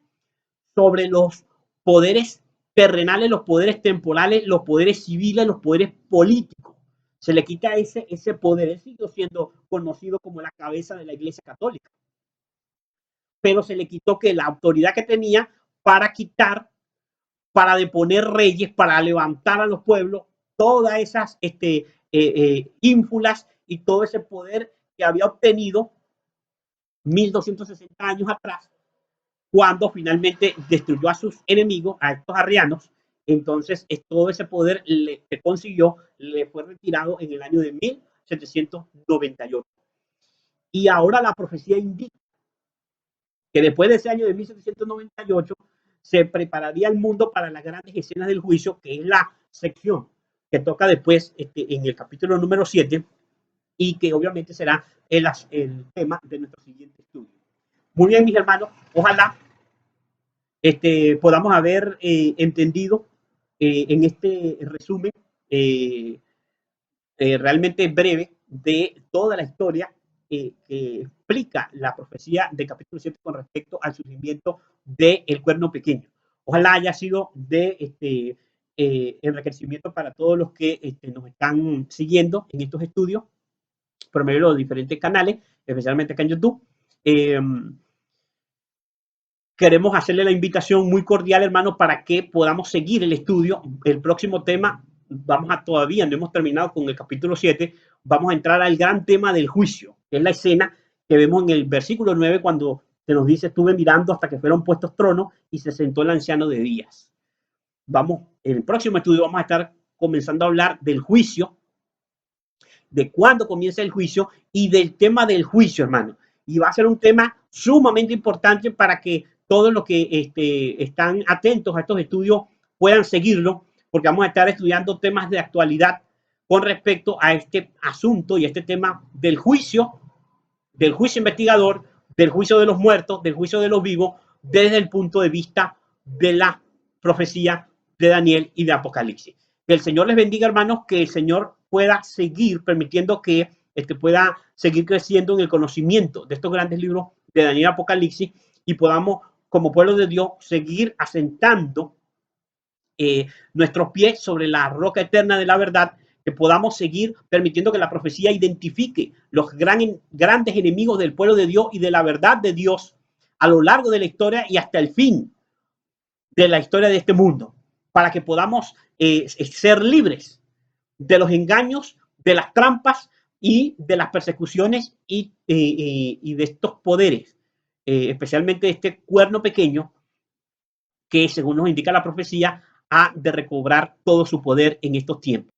sobre los poderes terrenales, los poderes temporales, los poderes civiles, los poderes políticos. Se le quita ese poder. Él siguió siendo conocido como la cabeza de la Iglesia Católica, pero se le quitó que la autoridad que tenía para quitar, para deponer reyes, para levantar a los pueblos, todas esas ínfulas y todo ese poder que había obtenido 1260 años atrás, cuando finalmente destruyó a sus enemigos, a estos arrianos. Entonces todo ese poder que consiguió le fue retirado en el año de 1798. Y ahora la profecía indica que después de ese año de 1798 se prepararía el mundo para las grandes escenas del juicio, que es la sección que toca después en el capítulo número 7, y que obviamente será el tema de nuestro siguiente estudio. Muy bien, mis hermanos, ojalá podamos haber entendido en este resumen realmente breve de toda la historia que explica la profecía del capítulo 7 con respecto al surgimiento del cuerno pequeño. Ojalá haya sido de enriquecimiento para todos los que nos están siguiendo en estos estudios por medio de los diferentes canales, especialmente acá en YouTube. Queremos hacerle la invitación muy cordial, hermanos, para que podamos seguir el estudio. El próximo tema, todavía no hemos terminado con el capítulo 7, vamos a entrar al gran tema del juicio, que es la escena que vemos en el versículo 9, cuando se nos dice: estuve mirando hasta que fueron puestos tronos y se sentó el anciano de días. En el próximo estudio vamos a estar comenzando a hablar del juicio, de cuándo comienza el juicio y del tema del juicio, hermano. Y va a ser un tema sumamente importante para que todos los que están atentos a estos estudios puedan seguirlo, porque vamos a estar estudiando temas de actualidad con respecto a este asunto y este tema del juicio investigador, del juicio de los muertos, del juicio de los vivos, desde el punto de vista de la profecía de Daniel y de Apocalipsis. Que el Señor les bendiga, hermanos, que el Señor pueda seguir permitiendo que pueda seguir creciendo en el conocimiento de estos grandes libros de Daniel y Apocalipsis, y podamos, como pueblo de Dios, seguir asentando nuestros pies sobre la roca eterna de la verdad, que podamos seguir permitiendo que la profecía identifique los grandes enemigos del pueblo de Dios y de la verdad de Dios a lo largo de la historia y hasta el fin de la historia de este mundo, para que podamos ser libres de los engaños, de las trampas y de las persecuciones y de estos poderes, especialmente este cuerno pequeño que, según nos indica la profecía, ha de recobrar todo su poder en estos tiempos.